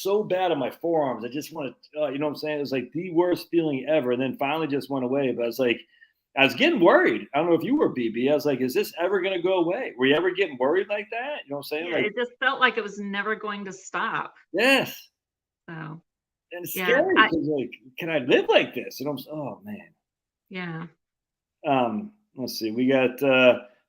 so bad on my forearms. I just wanted, you know what I'm saying? It was like the worst feeling ever. And then finally just went away. But I was getting worried. I don't know if you were, BB. I was like, is this ever going to go away? Were you ever getting worried like that? You know what I'm saying? Yeah, it just felt like it was never going to stop. Yes. So. And it's scary because can I live like this? And oh man. Yeah. Let's see. We got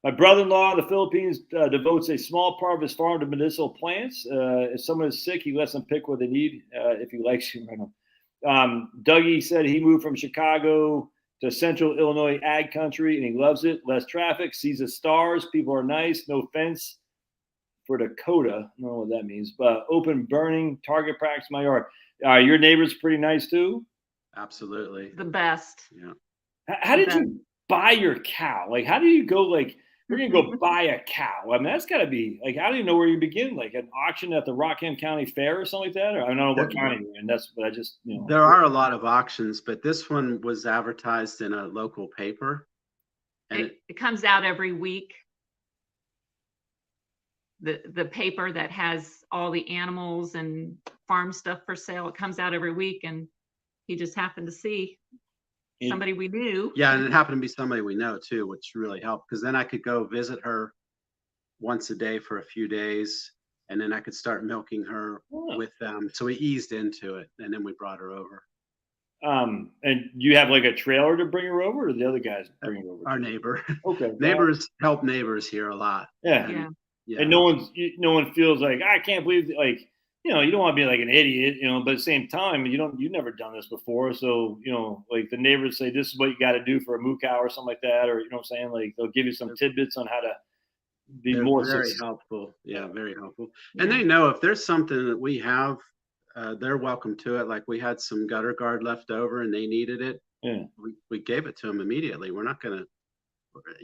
my brother-in-law in the Philippines devotes a small part of his farm to medicinal plants. If someone is sick, he lets them pick what they need if he likes to. Dougie said he moved from Chicago to central Illinois ag country, and he loves it. Less traffic, sees the stars, people are nice, no fence for Dakota. I don't know what that means, but open burning, target practice my yard. Your neighbor's pretty nice too? Absolutely. The best. Yeah. How did you buy your cow? Like, how do you go we're going to go buy a cow? I mean, that's got to be how do you know where you begin? Like an auction at the Rockham County Fair or something like that? Or I don't know what county you're in. That's what I just, There are a lot of auctions, but this one was advertised in a local paper. And it comes out every week. The paper that has all the animals and farm stuff for sale, it comes out every week, and he just happened to see somebody we knew. Yeah, and it happened to be somebody we know too, which really helped because then I could go visit her once a day for a few days, and then I could start milking her with them. So we eased into it, and then we brought her over. And you have like a trailer to bring her over, or the other guys bring her over? Our neighbor. Okay. Neighbors help neighbors here a lot. Yeah. And no one feels like I can't believe you don't want to be like an idiot, but at the same time, you've never done this before. So, like the neighbors say, this is what you got to do for a moo cow or something like that. Or, you know what I'm saying? Like they'll give you some tidbits on how to be more very helpful. Yeah, very helpful. And they know if there's something that we have, they're welcome to it. Like we had some gutter guard left over and they needed it. Yeah. We gave it to them immediately. We're not going to,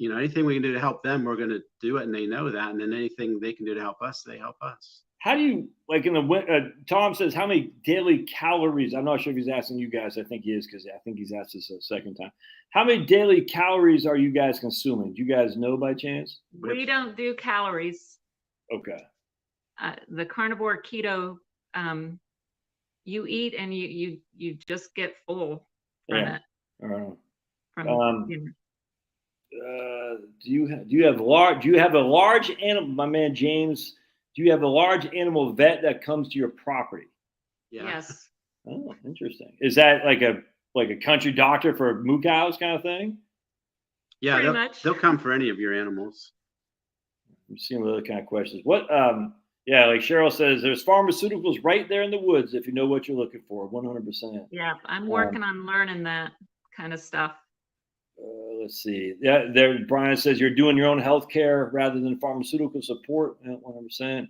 anything we can do to help them, we're going to do it. And they know that. And then anything they can do to help us, they help us. How do you in the Tom says how many daily calories? I'm not sure if he's asking you guys. I think he is because I think he's asked this a second time. How many daily calories are you guys consuming? Do you guys know by chance? We don't do calories. Okay. The carnivore keto, you eat and you just get full from it. Do you have a large animal? My man James. Do you have a large animal vet that comes to your property? Yeah. Yes. Oh, interesting. Is that like a country doctor for moo cows kind of thing? Yeah, they'll come for any of your animals. I'm seeing other kind of questions. What? Yeah, like Cheryl says, there's pharmaceuticals right there in the woods if you know what you're looking for. 100%. Yeah, I'm working on learning that kind of stuff. Let's see. Yeah, there. Brian says you're doing your own healthcare rather than pharmaceutical support. 100%.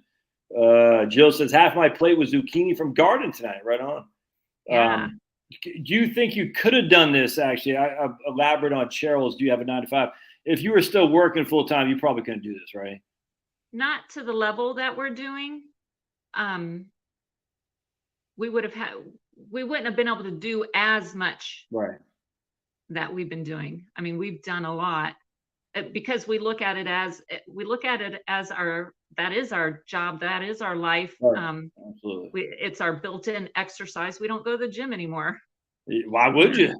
Jill says half my plate was zucchini from garden tonight. Right on. Yeah. Do you think you could have done this? Actually, I elaborate on Cheryl's. Do you have a 9 to 5? If you were still working full time, you probably couldn't do this, right? Not to the level that we're doing. We wouldn't have been able to do as much. Right. That we've been doing. I mean, we've done a lot because we look at it as that is our job. That is our life. Right. Absolutely. It's our built-in exercise. We don't go to the gym anymore. Why would you?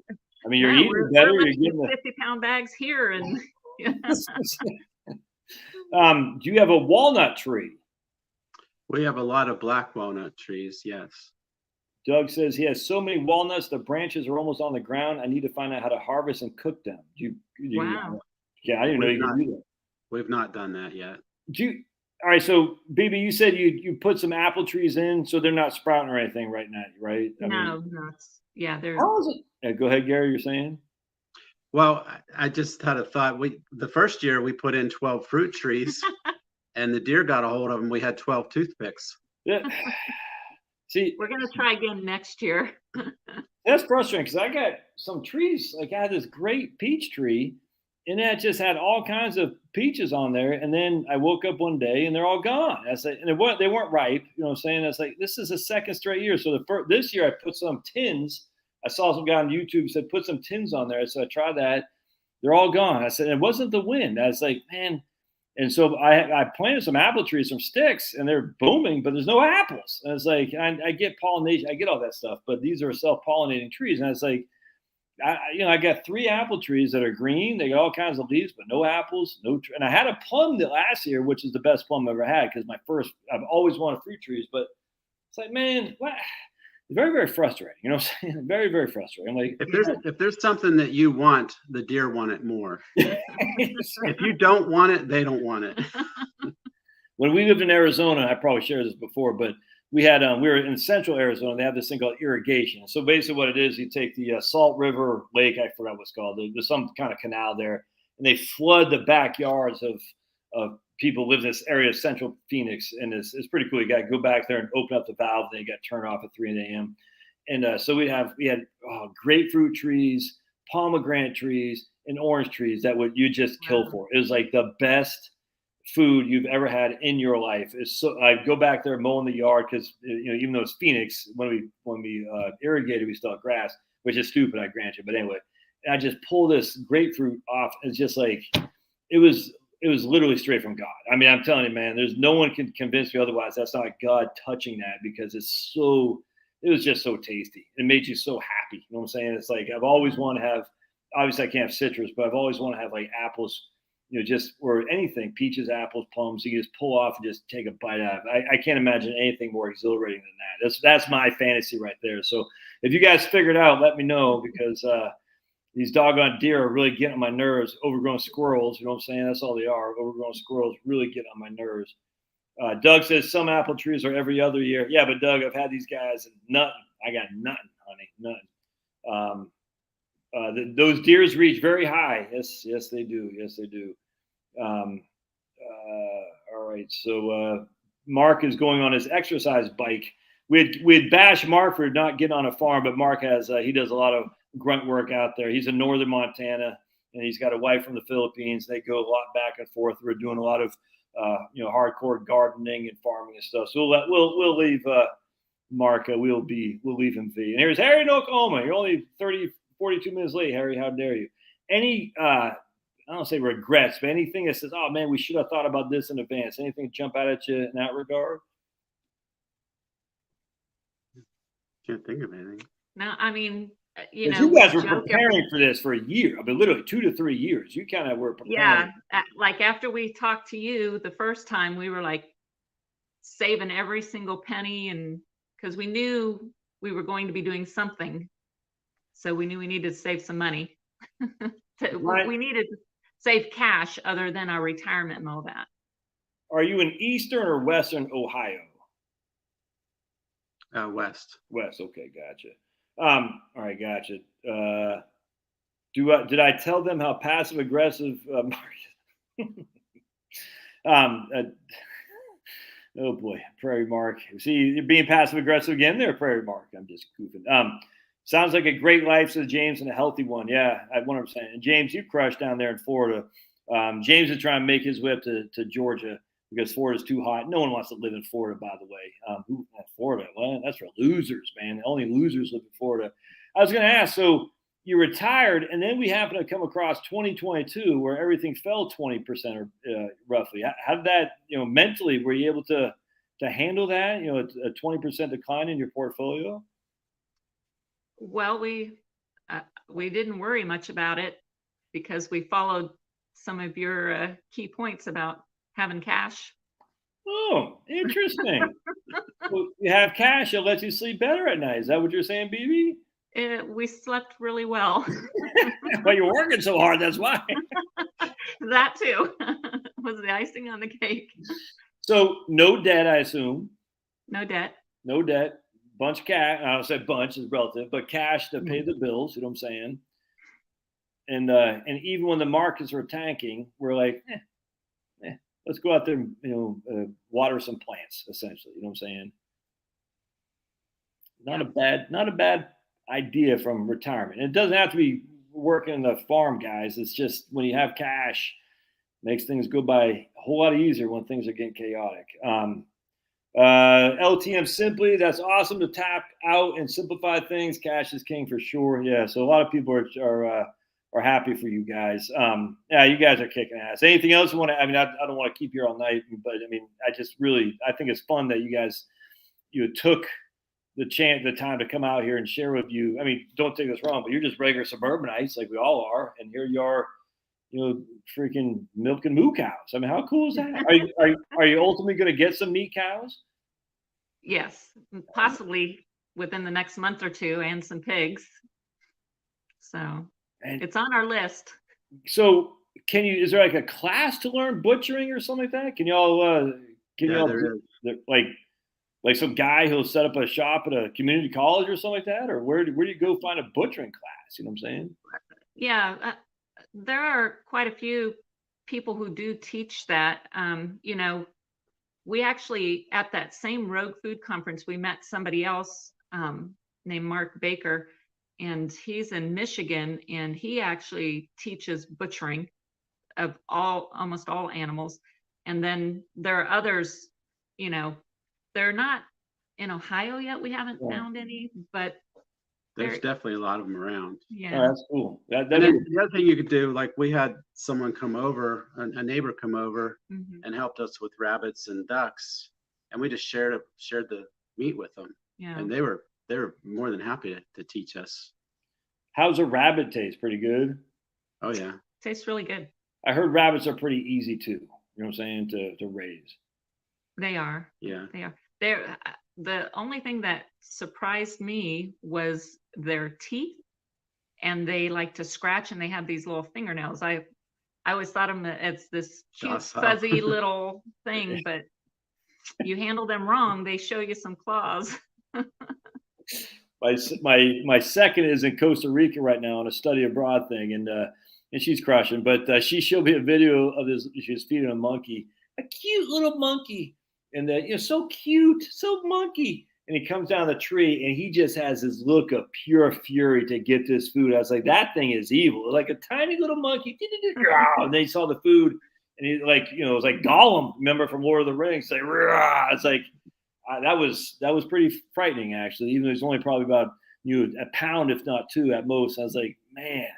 I mean, you're eating better. We're you're getting 50-pound bags here. And do you have a walnut tree? We have a lot of black walnut trees. Yes. Doug says he has so many walnuts, the branches are almost on the ground. I need to find out how to harvest and cook them. Wow. Yeah, I didn't know We've you could not, do that. we've not done that yet. All right, so BB, you said you put some apple trees in, so they're not sprouting or anything right now, right? No, yeah, they're How is it? Yeah, go ahead, Gary. You're saying? Well, I just had a thought. The first year we put in 12 fruit trees, and the deer got a hold of them. We had 12 toothpicks. Yeah. See, we're gonna try again next year. that's frustrating because I got some trees. Like I had this great peach tree, and that just had all kinds of peaches on there. And then I woke up one day and they're all gone. I said, and they weren't ripe. You know what I'm saying? I was like, this is the second straight year. So this year I put some tins. I saw some guy on YouTube who said put some tins on there. So I tried that. They're all gone. I said it wasn't the wind. I was like, man. And so I planted some apple trees, some sticks, and they're booming, but there's no apples. And it's like I get pollination, I get all that stuff, but these are self-pollinating trees. And it's like, I got 3 apple trees that are green. They got all kinds of leaves, but no apples, and I had a plum that last year, which is the best plum I've ever had because I've always wanted fruit trees, but it's like, man, what? Very, very frustrating. You know what I'm saying? Very, very frustrating. I'm like, if there's something that you want, the deer want it more. If you don't want it, they don't want it. When we lived in Arizona, I probably shared this before, but we were in central Arizona. They have this thing called irrigation. So basically what it is, you take the Salt River Lake, I forgot what's called. There's some kind of canal there, and they flood the backyards of people who live in this area of central Phoenix. And it's pretty cool. You got to go back there and open up the valve. Then you got to turn it off at 3 a.m. And so we had grapefruit trees, pomegranate trees, and orange trees that you just kill for. It was like the best food you've ever had in your life. I go back there mowing the yard because even though it's Phoenix, when we irrigated, we still have grass, which is stupid, I grant you. But anyway, I just pull this grapefruit off. It's just like it was literally straight from God. I mean, I'm telling you, man, there's no one can convince me otherwise. That's not God touching that because it was just so tasty. It made you so happy. You know what I'm saying? It's like I've always wanted to have. Obviously, I can't have citrus, but I've always wanted to have like apples. Just or anything, peaches, apples, plums, you just pull off and just take a bite out of it. I can't imagine anything more exhilarating than that. That's my fantasy right there. So if you guys figure it out, let me know because these doggone deer are really getting on my nerves. Overgrown squirrels, you know what I'm saying? That's all they are. Overgrown squirrels really get on my nerves. Doug says some apple trees are every other year. Yeah, but Doug, I've had these guys and nothing. I got nothing, honey, nothing. Those deers reach very high. Yes, they do. Yes, they do. All right. So Mark is going on his exercise bike. We'd bash Mark for not getting on a farm, but Mark he does a lot of grunt work out there. He's in northern Montana, and he's got a wife from the Philippines. They go a lot back and forth. We're doing a lot of hardcore gardening and farming and stuff. So we'll leave Mark. We'll leave him be. And here's Harry in Oklahoma. You're only 42 minutes late, Harry. How dare you? Any I don't say regrets, but anything that says, oh man, we should have thought about this in advance. Anything jump out at you in that regard? Can't think of anything. No, I mean, you guys were preparing for this for a year. I mean, literally 2 to 3 years. You kind of were preparing. Yeah, like after we talked to you the first time, we were like saving every single penny, and because we knew we were going to be doing something, so we knew we needed to save some money. We needed to save cash other than our retirement and all that. Are you in Eastern or Western Ohio? West. West. Okay, gotcha. All right, gotcha. Did I tell them how passive aggressive oh boy, Prairie Mark. See, you're being passive aggressive again there, Prairie Mark. I'm just goofing. Sounds like a great life, says James, and a healthy one. Yeah, I 100%. And James, you crushed down there in Florida. James is trying to make his way up to Georgia because Florida's too hot. No one wants to live in Florida, by the way. Florida, well, that's for losers, man. Only losers live in Florida. I was going to ask, so you retired, and then we happened to come across 2022 where everything fell 20% or roughly. How did that, mentally, were you able to handle that, a 20% decline in your portfolio? Well, we didn't worry much about it because we followed some of your key points about having cash. Oh, interesting. Well, you have cash, it lets you sleep better at night. Is that what you're saying, BB? We slept really well. Well, you're working so hard, that's why. That too was the icing on the cake. So no debt, I assume. No debt. No debt. Bunch of cash. I said bunch is relative, but cash to pay Mm-hmm. the bills. You know what I'm saying? And even when the markets were tanking, we're like, let's go out there and water some plants. Essentially, you know what I'm saying? Not a bad idea from retirement. And it doesn't have to be working in the farm, guys. It's just when you have cash, makes things go by a whole lot easier when things are getting chaotic. LTM simply, that's awesome to tap out and simplify things. Cash is king for sure. Yeah, so a lot of people are happy for you guys. Yeah, you guys are kicking ass. Anything else you want to? I mean, I don't want to keep you all night, but I mean, I think it's fun that you guys took the time to come out here and share with you. I mean, don't take this wrong, but you're just regular suburbanites like we all are, and here you are, freaking milking moo cows. I mean, how cool is that? Are you ultimately going to get some meat cows? Yes, possibly within the next month or two, and some pigs. So it's on our list. So is there like a class to learn butchering or something like that? Can y'all like some guy who'll set up a shop at a community college or something like that? Or where do you go find a butchering class? You know what I'm saying? Yeah, there are quite a few people who do teach that. We actually, at that same Rogue Food Conference, we met somebody else named Mark Baker, and he's in Michigan, and he actually teaches butchering of almost all animals. And then there are others, they're not in Ohio yet. We haven't found any, but there's definitely a lot of them around. Yeah. Oh, that's cool. And then the other thing you could do, like we had someone come over, a neighbor come over and helped us with rabbits and ducks, and we just shared the meat with them. Yeah. And they were more than happy to teach us. How's a rabbit taste? Pretty good. Oh yeah. Tastes really good. I heard rabbits are pretty easy too. You know what I'm saying? To raise. They are. Yeah. They are. The only thing that surprised me was their teeth, and they like to scratch, and they have these little fingernails. I always thought of them as this cute, fuzzy little thing, but you handle them wrong, they show you some claws. My second is in Costa Rica right now on a study abroad thing, and she's crushing. But she showed me a video of this. She was feeding a monkey, a cute little monkey, and so cute, so monkey. And he comes down the tree, and he just has this look of pure fury to get this food. I was like, that thing is evil, like a tiny little monkey. And then he saw the food, and he it was like Gollum, remember from Lord of the Rings? Like, it's like. That was pretty frightening, actually. Even though it's only probably about a pound, if not two, at most. I was like, man,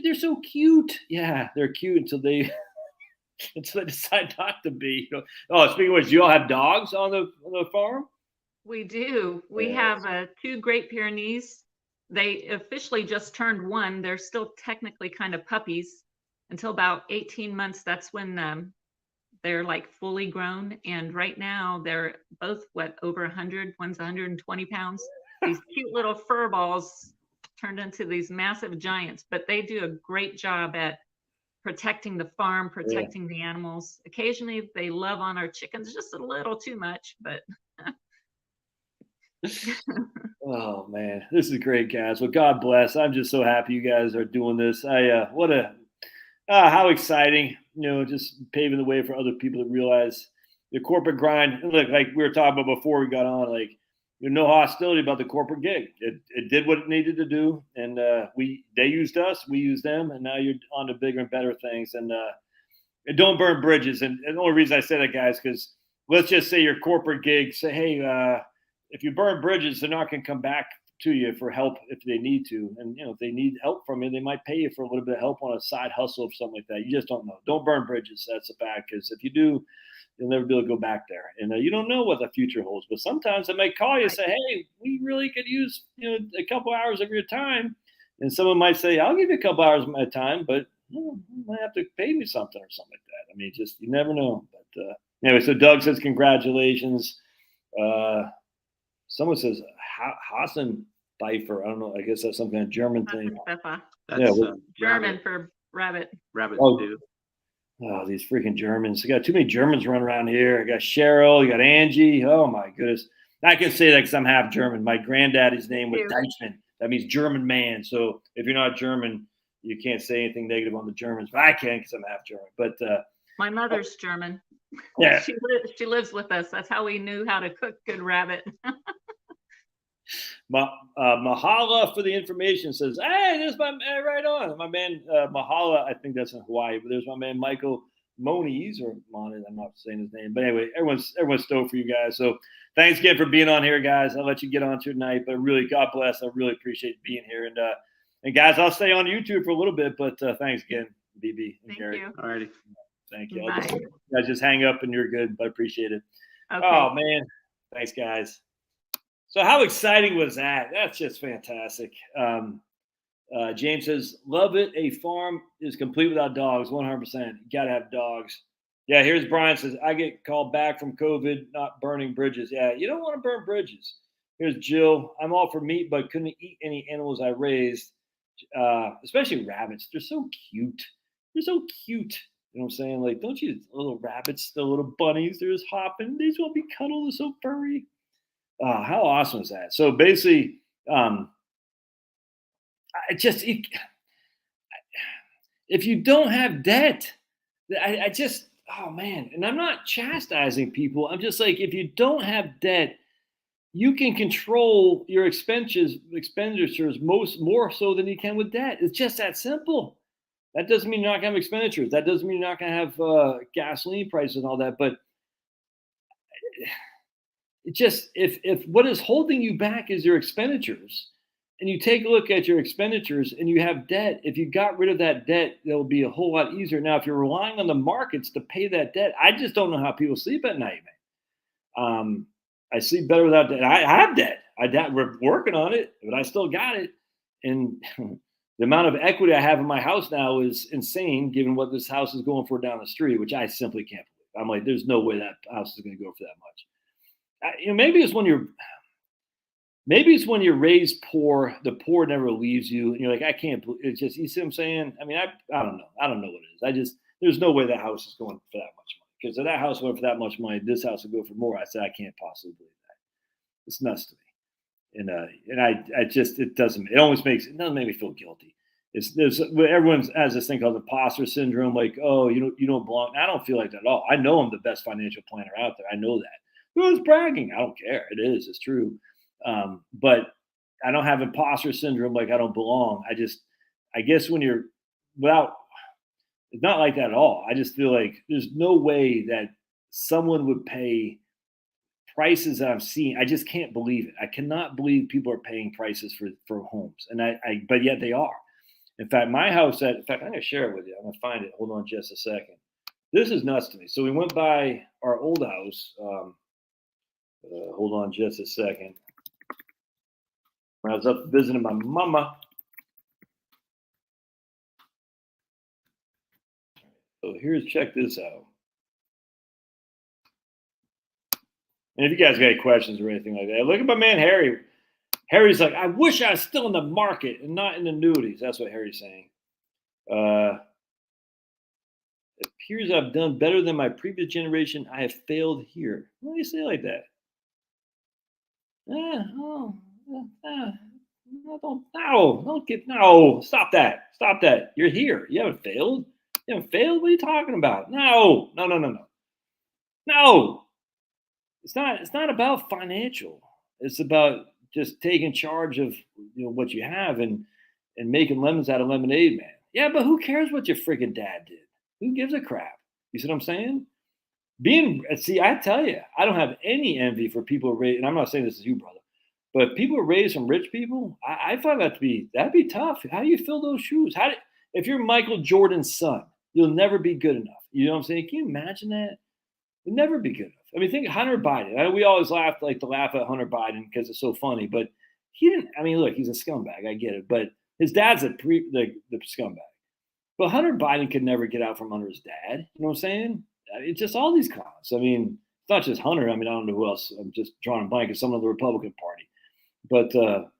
they're so cute. Yeah, they're cute until they decide not to be. Oh, speaking of which, do you all have dogs on the farm? We do. We have 2 Great Pyrenees. They officially just turned 1. They're still technically kind of puppies until about 18 months. That's when they're like fully grown, and right now they're both over 100. One's 120 pounds. These cute little fur balls turned into these massive giants, but they do a great job at protecting the farm, protecting the animals. Occasionally they love on our chickens just a little too much, but Oh man, this is great, guys. Well, God bless. I'm just so happy you guys are doing this. How exciting, just paving the way for other people to realize the corporate grind. Look, like we were talking about before we got on, like no hostility about the corporate gig. It did what it needed to do, and they used us, we used them, and now you're on to bigger and better things. And don't burn bridges. And the only reason I say that, guys, because let's just say your corporate gig, say, hey, if you burn bridges, they're not going to come back to you for help if they need to. And, if they need help from you, they might pay you for a little bit of help on a side hustle or something like that. You just don't know. Don't burn bridges. That's a fact. Because if you do, you'll never be able to go back there. And you don't know what the future holds. But sometimes they may call you and say, hey, we really could use, a couple hours of your time. And someone might say, I'll give you a couple hours of my time, but you might have to pay me something or something like that. I mean, just, you never know. But Anyway, so Doug says congratulations. Someone says Hassan Pfeiffer. I don't know. I guess that's some kind of German thing. That's German for rabbit. Rabbit stew. Oh, these freaking Germans. You got too many Germans running around here. I got Cheryl. You got Angie. Oh, my goodness. I can say that because I'm half German. My granddaddy's name was Deichmann. That means German man. So if you're not German, you can't say anything negative on the Germans. But I can because I'm half German. But my mother's German. Yeah. She lives with us. That's how we knew how to cook good rabbit. Mahala for the information says, hey, there's my man right on. My man Mahala, I think that's in Hawaii, but there's my man Michael Moniz or Moniz. I'm not saying his name, but anyway, everyone's stoked for you guys. So thanks again for being on here, guys. I'll let you get on to tonight, but really, God bless. I really appreciate being here. And guys, I'll stay on YouTube for a little bit, but thanks again, BB and Gary. You. All righty. Thank you. I'll just hang up and you're good, but I appreciate it. Okay. Oh, man. Thanks, guys. So how exciting was that? That's just fantastic. James says, love it. A farm is complete without dogs, 100%. You got to have dogs. Yeah, here's Brian says, I get called back from COVID, not burning bridges. Yeah, you don't want to burn bridges. Here's Jill. I'm all for meat, but couldn't eat any animals I raised, especially rabbits. They're so cute. They're so cute. You know what I'm saying? Like, don't you little rabbits, the little bunnies, they're just hopping. They just want to be cuddled. They're so furry. How awesome is that? So basically, if you don't have debt, oh man, and I'm not chastising people. I'm just like, if you don't have debt, you can control your expenditures more so than you can with debt. It's just that simple. That doesn't mean you're not going to have expenditures. That doesn't mean you're not going to have gasoline prices and all that. But it just, if what is holding you back is your expenditures, and you take a look at your expenditures and you have debt, if you got rid of that debt, it'll be a whole lot easier. Now, if you're relying on the markets to pay that debt, I just don't know how people sleep at night, man. I sleep better without debt. I have debt. We're working on it, but I still got it. And the amount of equity I have in my house now is insane, given what this house is going for down the street, which I simply can't believe. I'm like, there's no way that house is going to go for that much. Maybe it's when you're raised poor, the poor never leaves you, and you're like, I can't. It's just, you see what I'm saying? I mean, I don't know. I don't know what it is. There's no way that house is going for that much money. Because if that house went for that much money, this house would go for more. I said, I can't possibly believe that. It's nuts to me. And it doesn't make me feel guilty. Everyone has this thing called imposter syndrome, like, oh, you don't belong. I don't feel like that at all. I know I'm the best financial planner out there. I know that. Who's bragging? I don't care. It is. It's true. But I don't have imposter syndrome, like I don't belong. I guess when you're it's not like that at all. I just feel like there's no way that someone would pay prices that I'm seeing. I just can't believe it. I cannot believe people are paying prices for homes. But yet they are. In fact, my house I'm going to share it with you. I'm going to find it. Hold on just a second. This is nuts to me. So we went by our old house. Hold on just a second. When I was up visiting my mama. So check this out. And if you guys got any questions or anything like that, look at my man Harry. Harry's like, I wish I was still in the market and not in annuities. That's what Harry's saying. It appears I've done better than my previous generation. I have failed here. Why do you say it like that? Stop that. You're here. You haven't failed. What are you talking about? No. It's not about financial. It's about just taking charge of what you have and making lemons out of lemonade, man. Yeah, but who cares what your friggin' dad did? Who gives a crap? You see what I'm saying? I tell you, I don't have any envy for people raised, and I'm not saying this is you, brother, but people who are raised from rich people, I find that'd be tough. How do you fill those shoes? If you're Michael Jordan's son, you'll never be good enough. You know what I'm saying? Can you imagine that? You'll never be good enough. I mean, think of Hunter Biden. I know we always laugh at Hunter Biden because it's so funny, but he didn't. I mean, look, he's a scumbag. I get it, but his dad's the scumbag. But Hunter Biden could never get out from under his dad. You know what I'm saying? it's just all these clowns. I mean, it's not just Hunter. I mean, I don't know who else. I'm just drawing a blank. It's someone of the Republican Party. But,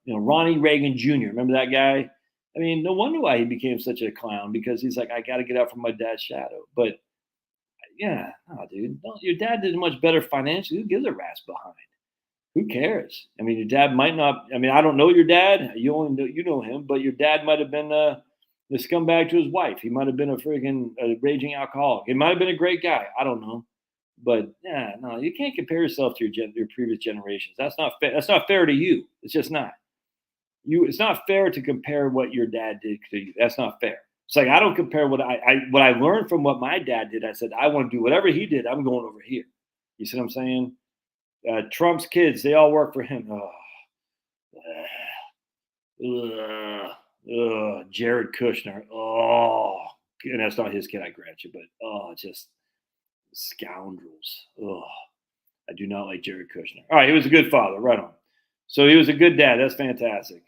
Ronnie Reagan Jr., remember that guy? I mean, no wonder why he became such a clown, because he's like, I got to get out from my dad's shadow. But, yeah, no, dude. No, your dad did much better financially. Who gives a rat's behind? Who cares? I mean, your dad might not. I mean, I don't know your dad. You only know him, but your dad might have been the scumbag to his wife. He might have been a raging alcoholic. He might have been a great guy. I don't know. But yeah, no, you can't compare yourself to your previous generations. That's not fair. That's not fair to you. It's just not. It's not fair to compare what your dad did to you. That's not fair. It's like I don't compare what I learned from what my dad did. I said I want to do whatever he did. I'm going over here. You see what I'm saying? Trump's kids, they all work for him. Jared Kushner. Oh, and that's not his kid, I grant you, but just scoundrels. I do not like Jared Kushner. All right, he was a good father, right on. So he was a good dad. That's fantastic.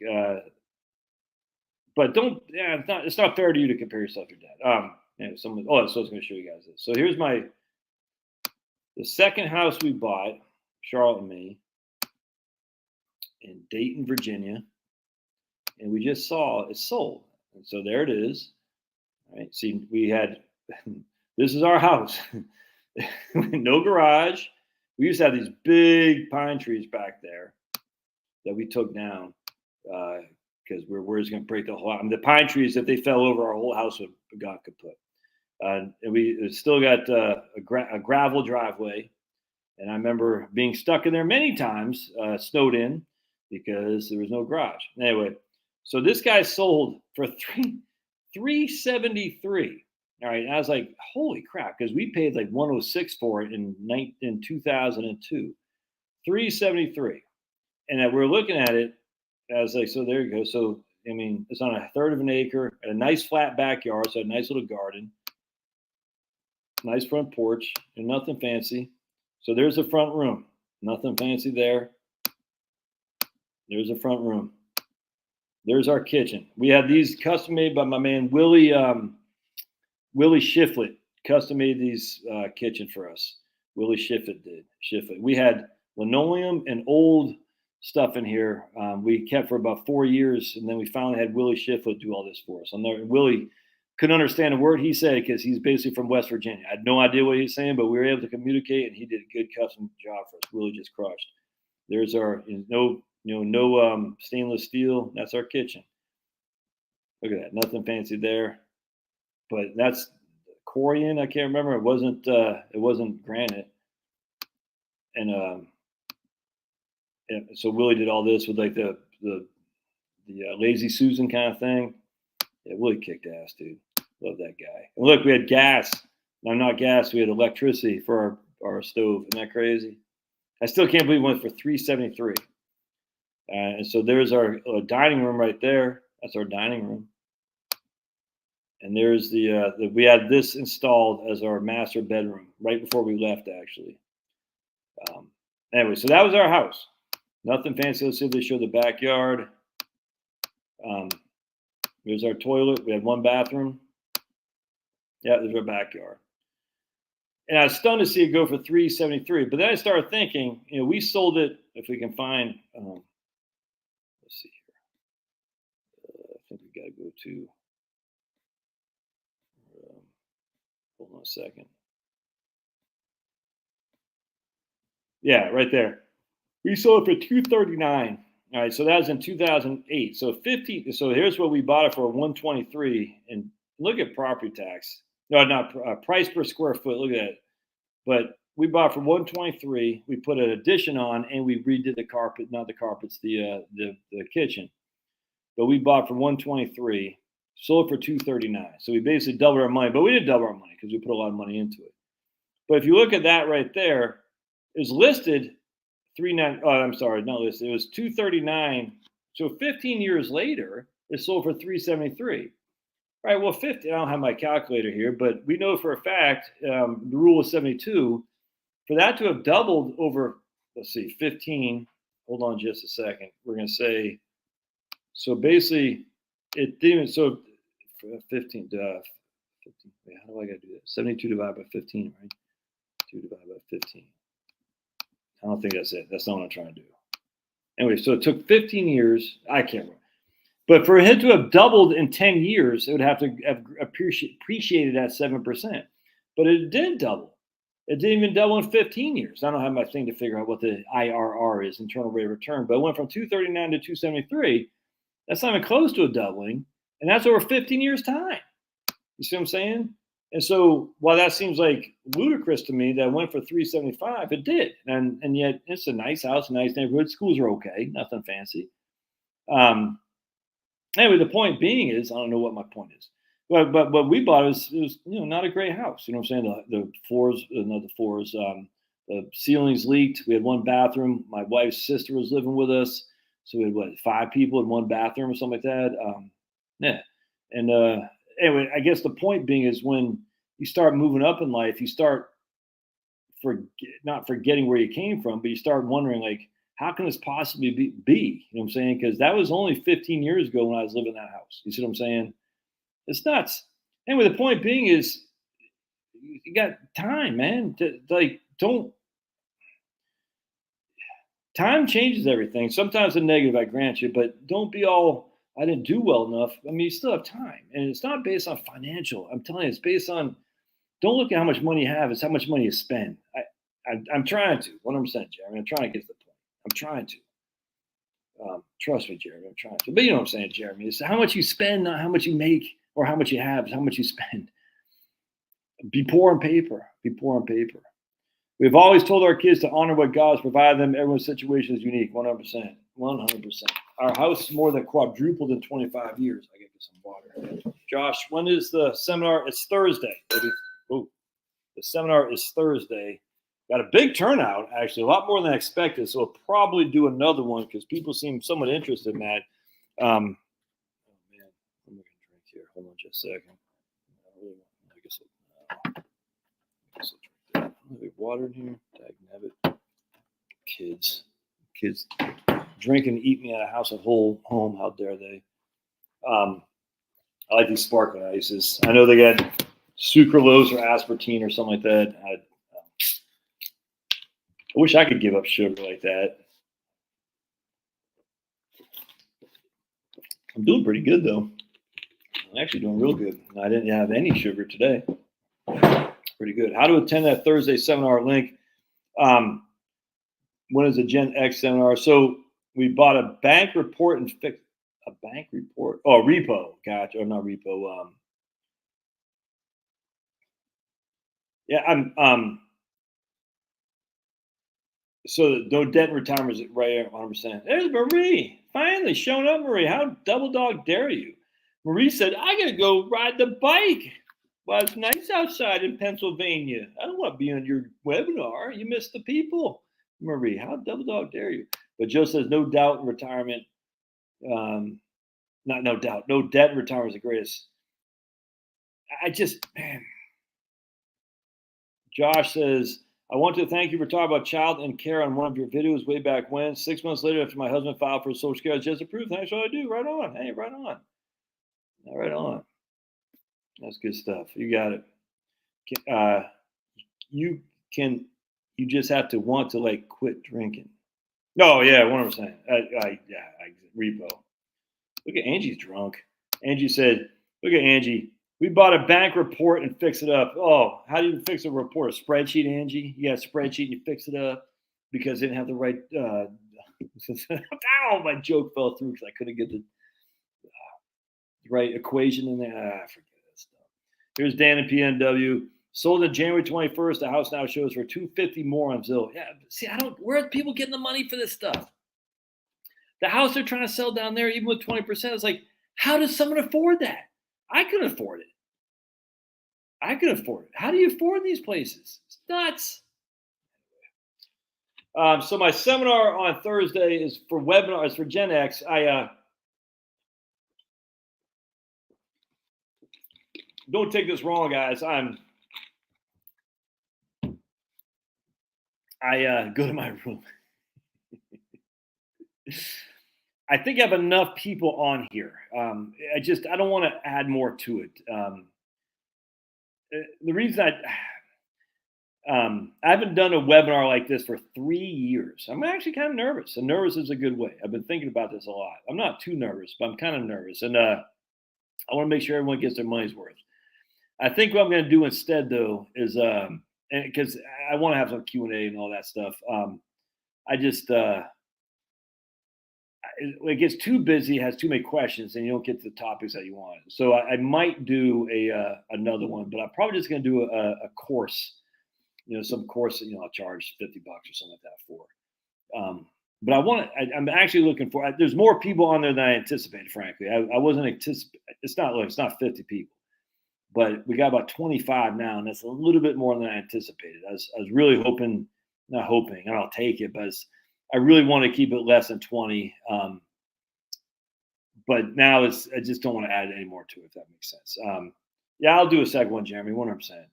But it's not fair to you to compare yourself to your dad. So I was going to show you guys this. So here's the second house we bought, Charlotte and me, in Dayton, Virginia, and we just saw it sold. And so there it is. All right. See, we had this is our house. No garage. We used to have these big pine trees back there that we took down because we're just going to break the whole. I mean, the pine trees, if they fell over, our whole house would have gone kaput. And we still got a gravel driveway. And I remember being stuck in there many times, snowed in, because there was no garage. Anyway, so this guy sold for $373. All right, and I was like, holy crap, because we paid like 106 for it in 2002. $373. And we're looking at it, I was like, so there you go. So I mean, it's on a third of an acre, a nice flat backyard, so a nice little garden, nice front porch, and nothing fancy. So there's the front room. Nothing fancy there. There's the front room. There's our kitchen. We had these custom made by my man Willie Shiflett. Custom made these kitchen for us. Willie Shiflett did. We had linoleum and old stuff in here. We kept for about 4 years, and then we finally had Willie Shiflett do all this for us. Willie couldn't understand a word he said because he's basically from West Virginia. I had no idea what he was saying, but we were able to communicate, and he did a good custom job for us. Willie just crushed. There's our no stainless steel. That's our kitchen. Look at that. Nothing fancy there, but that's Corian. I can't remember. It wasn't granite, and so Willie did all this with like the Lazy Susan kind of thing. Yeah, Willie kicked ass, dude. Love that guy. And look, we had gas. No, not gas. We had electricity for our stove. Isn't that crazy? I still can't believe it went for $373. And so there's our dining room right there. That's our dining room. And there's we had this installed as our master bedroom right before we left, actually. Anyway, so that was our house. Nothing fancy. Let's see if they show the backyard. There's our toilet. We had one bathroom. Yeah, there's our backyard. And I was stunned to see it go for $373. But then I started thinking, we sold it. If we can find, let's see here. I think we got to go to. Hold on a second. Yeah, right there. We sold it for $239. All right, so that was in 2008. So here's what we bought it for, $123. And look at property tax. No, not price per square foot. Look at that. But we bought it for $123. We put an addition on, and we redid the carpet, not the carpets, the kitchen. But we bought for $123. Sold for $239. So we basically doubled our money, but we didn't double our money because we put a lot of money into it. But if you look at that right there, it's listed I'm sorry, not listed. It was $239. So 15 years later, it sold for $373. Right. Well, 50. I don't have my calculator here, but we know for a fact the rule is 72. For that to have doubled over, let's see, 15. Hold on just a second. We're going to say, so basically, it didn't. So 15. 15. Wait, how do I got to do that? 72 divided by 15, right? 2 divided by 15. I don't think that's it. That's not what I'm trying to do. Anyway, so it took 15 years. I can't remember. But for it to have doubled in 10 years, it would have to have appreciated at 7%. But it didn't double. It didn't even double in 15 years. I don't have my thing to figure out what the IRR is, internal rate of return, but it went from 239 to 273. That's not even close to a doubling. And that's over 15 years' time. You see what I'm saying? And so while that seems like ludicrous to me that it went for 375, it did. And yet it's a nice house, a nice neighborhood. Schools are okay, nothing fancy. Anyway, the point being is, I don't know what my point is. But what we bought was not a great house. You know what I'm saying? The floors, the ceilings leaked. We had one bathroom. My wife's sister was living with us. So we had 5 people in one bathroom or something like that. Yeah. And anyway, I guess the point being is when you start moving up in life, you start not forgetting where you came from, but you start wondering, like, how can this possibly be? You know what I'm saying? Because that was only 15 years ago when I was living in that house. You see what I'm saying? It's nuts. Anyway, the point being is you got time, man. Time changes everything. Sometimes a negative, I grant you, but don't be all, I didn't do well enough. I mean, you still have time. And it's not based on financial. I'm telling you, it's based on, don't look at how much money you have, it's how much money you spend. I'm trying to, 100%, Jeremy. I'm trying to get to the point. I'm trying to. Trust me, Jeremy, I'm trying to. But you know what I'm saying, Jeremy. It's how much you spend, not how much you make or how much you have, it's how much you spend. Be poor on paper. Be poor on paper. We've always told our kids to honor what God has provided them. Everyone's situation is unique, 100%. 100%. Our house more than quadrupled in 25 years. I get some water. Josh, when is the seminar? It's Thursday. Oh, the seminar is Thursday. Got a big turnout, actually, a lot more than I expected. So we'll probably do another one because people seem somewhat interested in that. Oh, man. I'm going to drink here. Hold on just a second. I guess I'll drink that. There's water in here. Dag nabbit. Kids drink and eat me at a house at home. How dare they? I like these sparkling ices. I know they got sucralose or aspartame or something like that. I wish I could give up sugar like that. I'm doing pretty good, though. I'm actually doing real good. I didn't have any sugar today. Pretty good. How to attend that Thursday seminar link. When is the Gen X seminar? So we bought a bank report and fixed a bank report. Oh, repo. Gotcha. Or not repo. So no debt and retirement is right here, 100%. There's Marie. Finally showing up, Marie. How double dog dare you? Marie said, I got to go ride the bike. Well, it's nice outside in Pennsylvania. I don't want to be on your webinar. You missed the people. Marie, how double dog dare you? But Joe says, no doubt in retirement. Not no doubt. No debt in retirement is the greatest. Man. Josh says, I want to thank you for talking about child and care on one of your videos way back when. 6 months later, after my husband filed for Social Security, I just approved. Thanks for what I do. Right on. Hey, right on. Right on. That's good stuff. You got it. You just have to want to like quit drinking. Oh yeah, 100%. Repo. Look at Angie's drunk. Angie said, look at Angie. We bought a bank report and fix it up. Oh, how do you fix a report? A spreadsheet, Angie? You got a spreadsheet and you fix it up because they didn't have the right. Ow, my joke fell through because I couldn't get the right equation in there. Forget that stuff. Here's Dan and PNW. Sold on January 21st. The house now shows for $250 more on Zillow. Yeah, see, where are people getting the money for this stuff? The house they're trying to sell down there, even with 20%, is like, how does someone afford that? I couldn't afford it. How do you afford these places? It's nuts. So my seminar on Thursday is for webinars for Gen X. Don't take this wrong, guys. I go to my room. I think I have enough people on here. I don't want to add more to it. The reason I haven't done a webinar like this for 3 years. I'm actually kind of nervous, and nervous is a good way. I've been thinking about this a lot. I'm not too nervous, but I'm kind of nervous, and I want to make sure everyone gets their money's worth. I think what I'm going to do instead, though, is because I want to have some Q&A and all that stuff. I just it gets too busy, has too many questions, and you don't get to the topics that you want. So I might do another one, but I'm probably just going to do a course. Some course that I'll charge $50 or something like that for. But I'm actually looking for. There's more people on there than I anticipated. Frankly, I wasn't anticipating. It's not 50 people, but we got about 25 now, and that's a little bit more than I anticipated. I was really hoping, not hoping, and I'll take it, but I really want to keep it less than 20. But now I just don't want to add any more to it, if that makes sense. Yeah, I'll do a second one, Jeremy, 100%.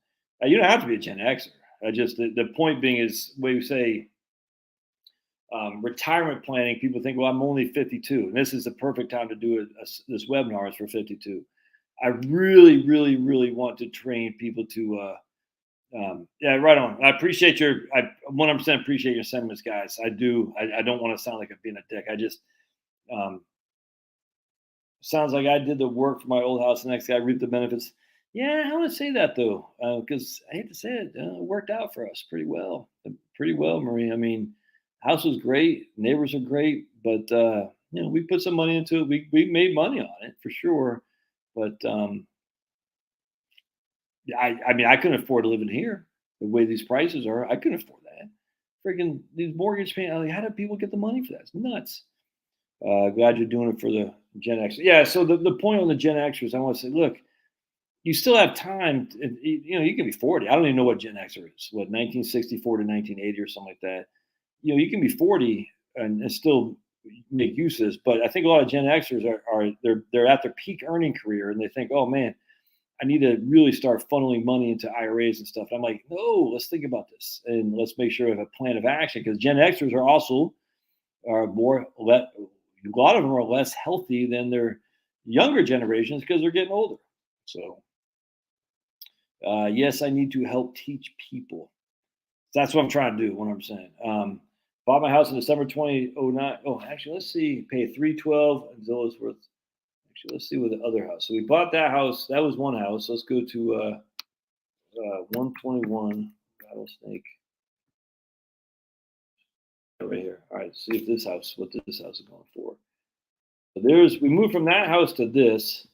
You don't have to be a Gen Xer. The point being is when we say retirement planning, people think, well, I'm only 52, and this is the perfect time to do this webinar is for 52. I really, really, really want to train people to, yeah, right on. I 100% appreciate your sentiments, guys. I do. I don't want to sound like I'm being a dick. I just, sounds like I did the work for my old house. The next guy reaped the benefits. Yeah, I want to say that though, because I hate to say it, it worked out for us pretty well. Marie. I mean, house was great, neighbors are great, but we put some money into it. We made money on it for sure, but I mean, I couldn't afford to live in here the way these prices are. I couldn't afford that. Freaking these mortgage payments. Like, how do people get the money for that? It's nuts. Glad you're doing it for the Gen X. Yeah. So the point on the Gen Xers, I want to say, look. You still have time. You can be 40. I don't even know what Gen Xer is. What 1964 to 1980 or something like that. You can be 40 and still make use of this. But I think a lot of Gen Xers they're at their peak earning career and they think, oh man, I need to really start funneling money into IRAs and stuff. And I'm like, no, let's think about this and let's make sure we have a plan of action because Gen Xers are also a lot of them are less healthy than their younger generations because they're getting older. So. Yes, I need to help teach people. That's what I'm trying to do. 100%. Bought my house in December 2009. Oh, actually, let's see. Pay $312. Zilla's worth. Actually, let's see what the other house. So we bought that house. That was one house. Let's go to 121 Rattlesnake. Right here. All right. See if what this house is going for. So we moved from that house to this.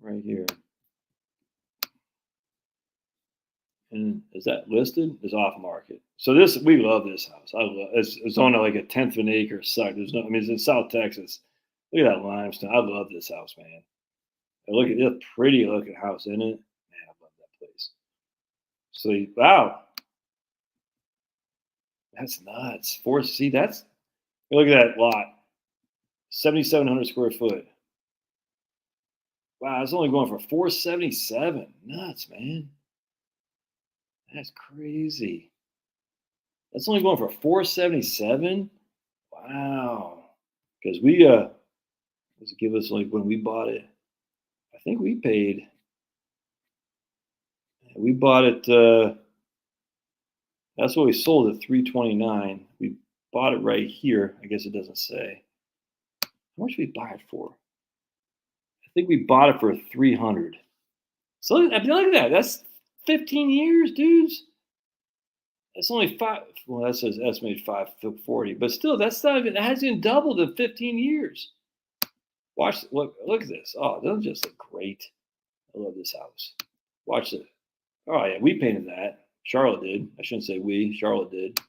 Right here. And is that listed? It's off market. So we love this house. It's on like a 10th of an acre site. It's in South Texas. Look at that limestone. I love this house, man. Look at this pretty looking house, isn't it? Man, I love that place. So wow. That's nuts. Look at that lot. 7,700 square foot. Wow, it's only going for $477. Nuts, man. That's crazy. That's only going for $477. Wow. Because let's give us like when we bought it. I think we paid. We bought it. That's what we sold at $329. We bought it right here. I guess it doesn't say. How much did we buy it for? I think we bought it for $300. So look at that. That's 15 years, dudes. That's only five. Well, that says estimated 540, but still, that's not even. It hasn't even doubled in 15 years. Look at this. Oh, they'll just look great. I love this house. Watch it. Oh yeah, we painted that. Charlotte did. I shouldn't say we. Charlotte did.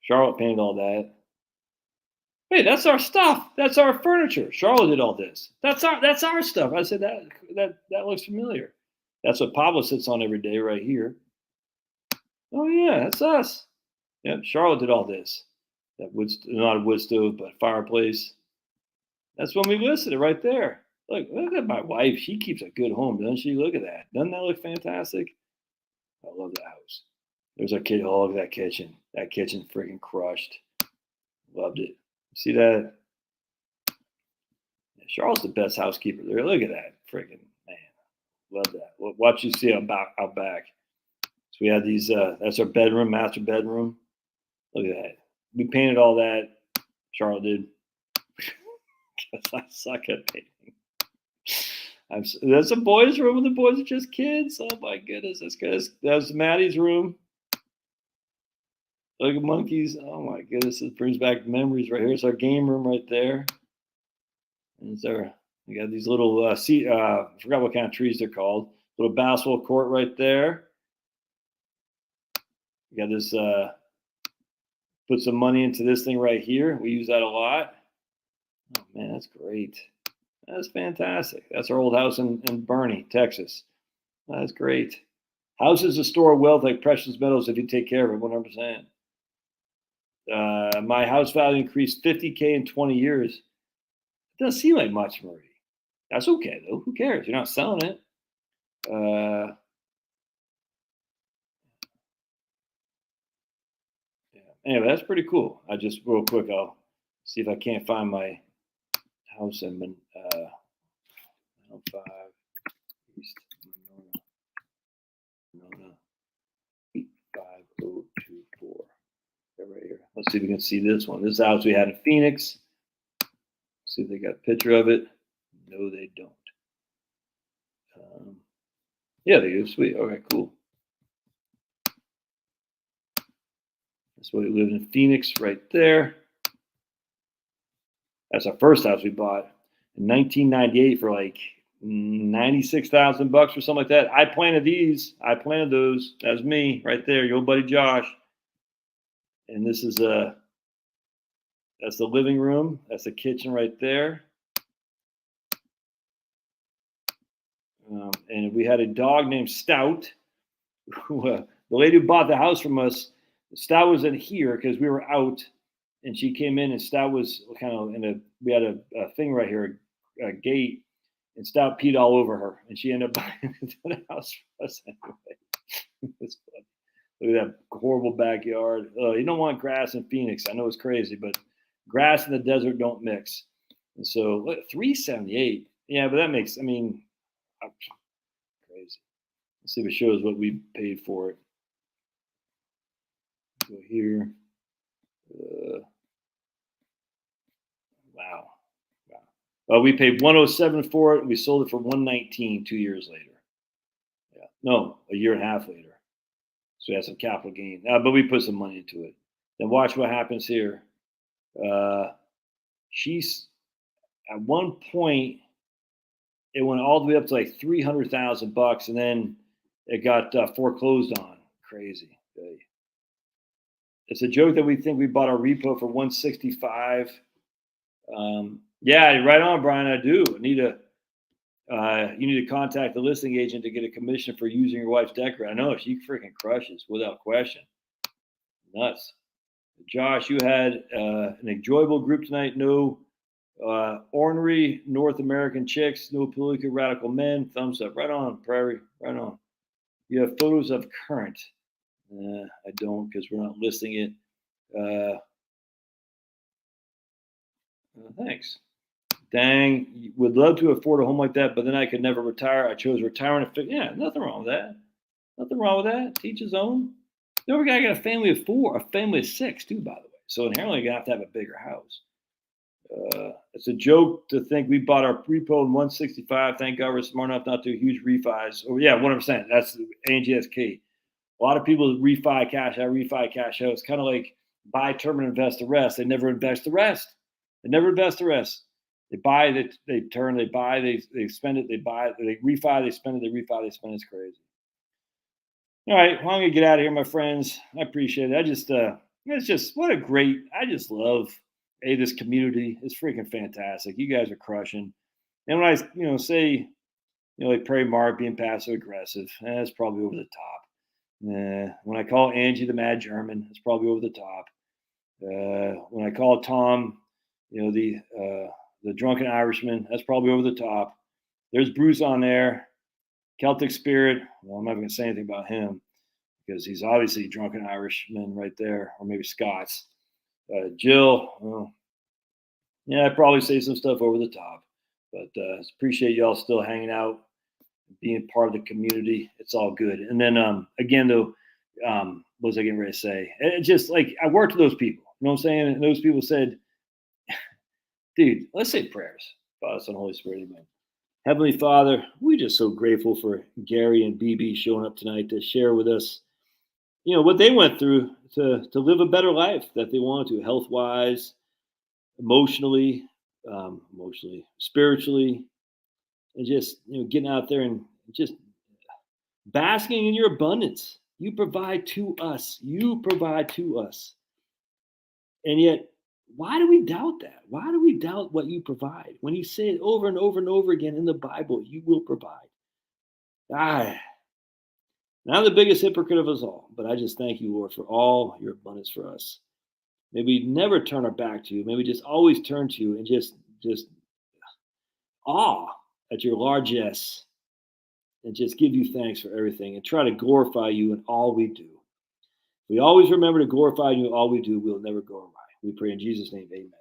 Charlotte painted all that. Hey, that's our stuff. That's our furniture. Charlotte did all this. That's our stuff. I said that looks familiar. That's what Pablo sits on every day right here. Oh yeah, that's us. Yep, Charlotte did all this. That not a wood stove, but fireplace. That's when we listed it right there. Look at my wife. She keeps a good home, doesn't she? Look at that. Doesn't that look fantastic? I love that house. There's our kid. Oh, look at that kitchen. That kitchen freaking crushed. Loved it. See that? Yeah, Charlotte's the best housekeeper there. Look at that freaking man. Love that. Watch you see out back. So we have these. That's our bedroom, master bedroom. Look at that. We painted all that. Charlotte did. Because I suck at painting. That's a boys' room, and the boys are just kids. Oh my goodness, that's good. That's Maddie's room. Look at monkeys. Oh my goodness, it brings back memories right here. It's our game room right there. And we got these little I forgot what kind of trees they're called. Little basketball court right there. We got this. Put some money into this thing right here. We use that a lot. Oh man, that's great. That's fantastic. That's our old house in Bernie, Texas. That's great. House is a store of wealth like precious metals if you take care of it 100%. My house value increased $50,000 in 20 years. It doesn't seem like much, Marie. That's okay, though. Who cares? You're not selling it. Yeah. Anyway, that's pretty cool. I just, real quick, I'll see if I can't find my house in 905 East Monona 85024. Right here. Let's see if we can see this one. This is the house we had in Phoenix. See if they got a picture of it. No, they don't. Yeah, they do. Sweet. Okay, cool. That's where we lived in Phoenix, right there. That's our first house we bought in 1998 for like $96,000 or something like that. I planted these. I planted those. That was me right there. Your old buddy Josh. And this is that's the living room. That's the kitchen right there. And we had a dog named Stout. The lady who bought the house from us, Stout was in here because we were out, and she came in, and Stout was kind of we had a thing right here, a gate, and Stout peed all over her, and she ended up buying the house for us anyway. It's funny. Look at that horrible backyard. You don't want grass in Phoenix. I know it's crazy, but grass in the desert don't mix. And so, look, $378. Yeah, but that makes, crazy. Let's see if it shows what we paid for it. Go here. Wow. We paid $107 for it. We sold it for $119 2 years later. Yeah, no, a year and a half later. So we had some capital gain, but we put some money into it. Then watch what happens here. She's at one point, it went all the way up to like $300,000, and then it got foreclosed on. Crazy. It's a joke that we think we bought our repo for $165. Yeah, right on, Brian. I do. You need to contact the listing agent to get a commission for using your wife's decorator. I know she freaking crushes without question. Nuts. Josh, you had an enjoyable group tonight. No ornery North American chicks, no politically radical men. Thumbs up. Right on, Prairie. Right on. You have photos of current. I don't because we're not listing it. Thanks. Dang, would love to afford a home like that, but then I could never retire. I chose retirement. Yeah, nothing wrong with that. Nothing wrong with that. Teach his own. The other guy got a family of 4, a family of 6 too, by the way. So inherently, you're gonna have a bigger house. It's a joke to think we bought our repo in 165. Thank God we're smart enough not to do huge refis. Oh yeah, 100%. That's Angie. That's key. A lot of people refi cash out, refi cash out. It's kind of like buy term and invest the rest. They never invest the rest. They never invest the rest. They buy, they turn, they buy, they spend it, they buy, they refi, they spend it, they refi, they spend it. It's crazy. All right, well, I'm gonna get out of here, my friends. I appreciate it. It's just what a great. I just love this community. It's freaking fantastic. You guys are crushing. And when I say like Prairie Mark being passive aggressive, that's probably over the top. When I call Angie the Mad German, it's probably over the top. When I call Tom, the drunken Irishman, that's probably over the top. There's Bruce on there, Celtic Spirit. Well, I'm not going to say anything about him because he's obviously a drunken Irishman right there, or maybe Scots. Jill, well, yeah, I'd probably say some stuff over the top, but appreciate y'all still hanging out. being part of the community. It's all good. And then again, though, what was I getting ready to say? It's just like I worked with those people. You know what I'm saying? And those people said, dude, let's say prayers. Father, Son, Holy Spirit, amen. Heavenly Father, we're just so grateful for Gary and BB showing up tonight to share with us, you know, what they went through to live a better life that they wanted to, health-wise, emotionally, spiritually, and just, you know, getting out there and just basking in your abundance. You provide to us. You provide to us. And yet, why do we doubt that? Why do we doubt what you provide? When you say it over and over and over again in the Bible, you will provide. I'm the biggest hypocrite of us all, but I just thank you, Lord, for all your abundance for us. May we never turn our back to you. May we just always turn to you and just awe at your largesse and just give you thanks for everything and try to glorify you in all we do. We always remember to glorify you in all we do. We'll never go awry. We pray in Jesus' name, amen.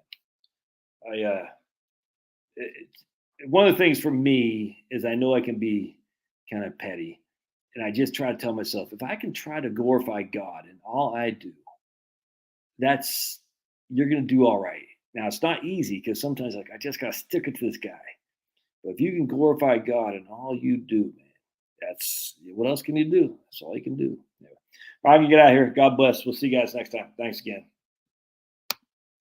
One of the things for me is I know I can be kind of petty. And I just try to tell myself, if I can try to glorify God in all I do, you're going to do all right. Now, it's not easy because sometimes like I just got to stick it to this guy. But if you can glorify God in all you do, man, what else can you do? That's all you can do. Anyway, all right, I can get out of here. God bless. We'll see you guys next time. Thanks again.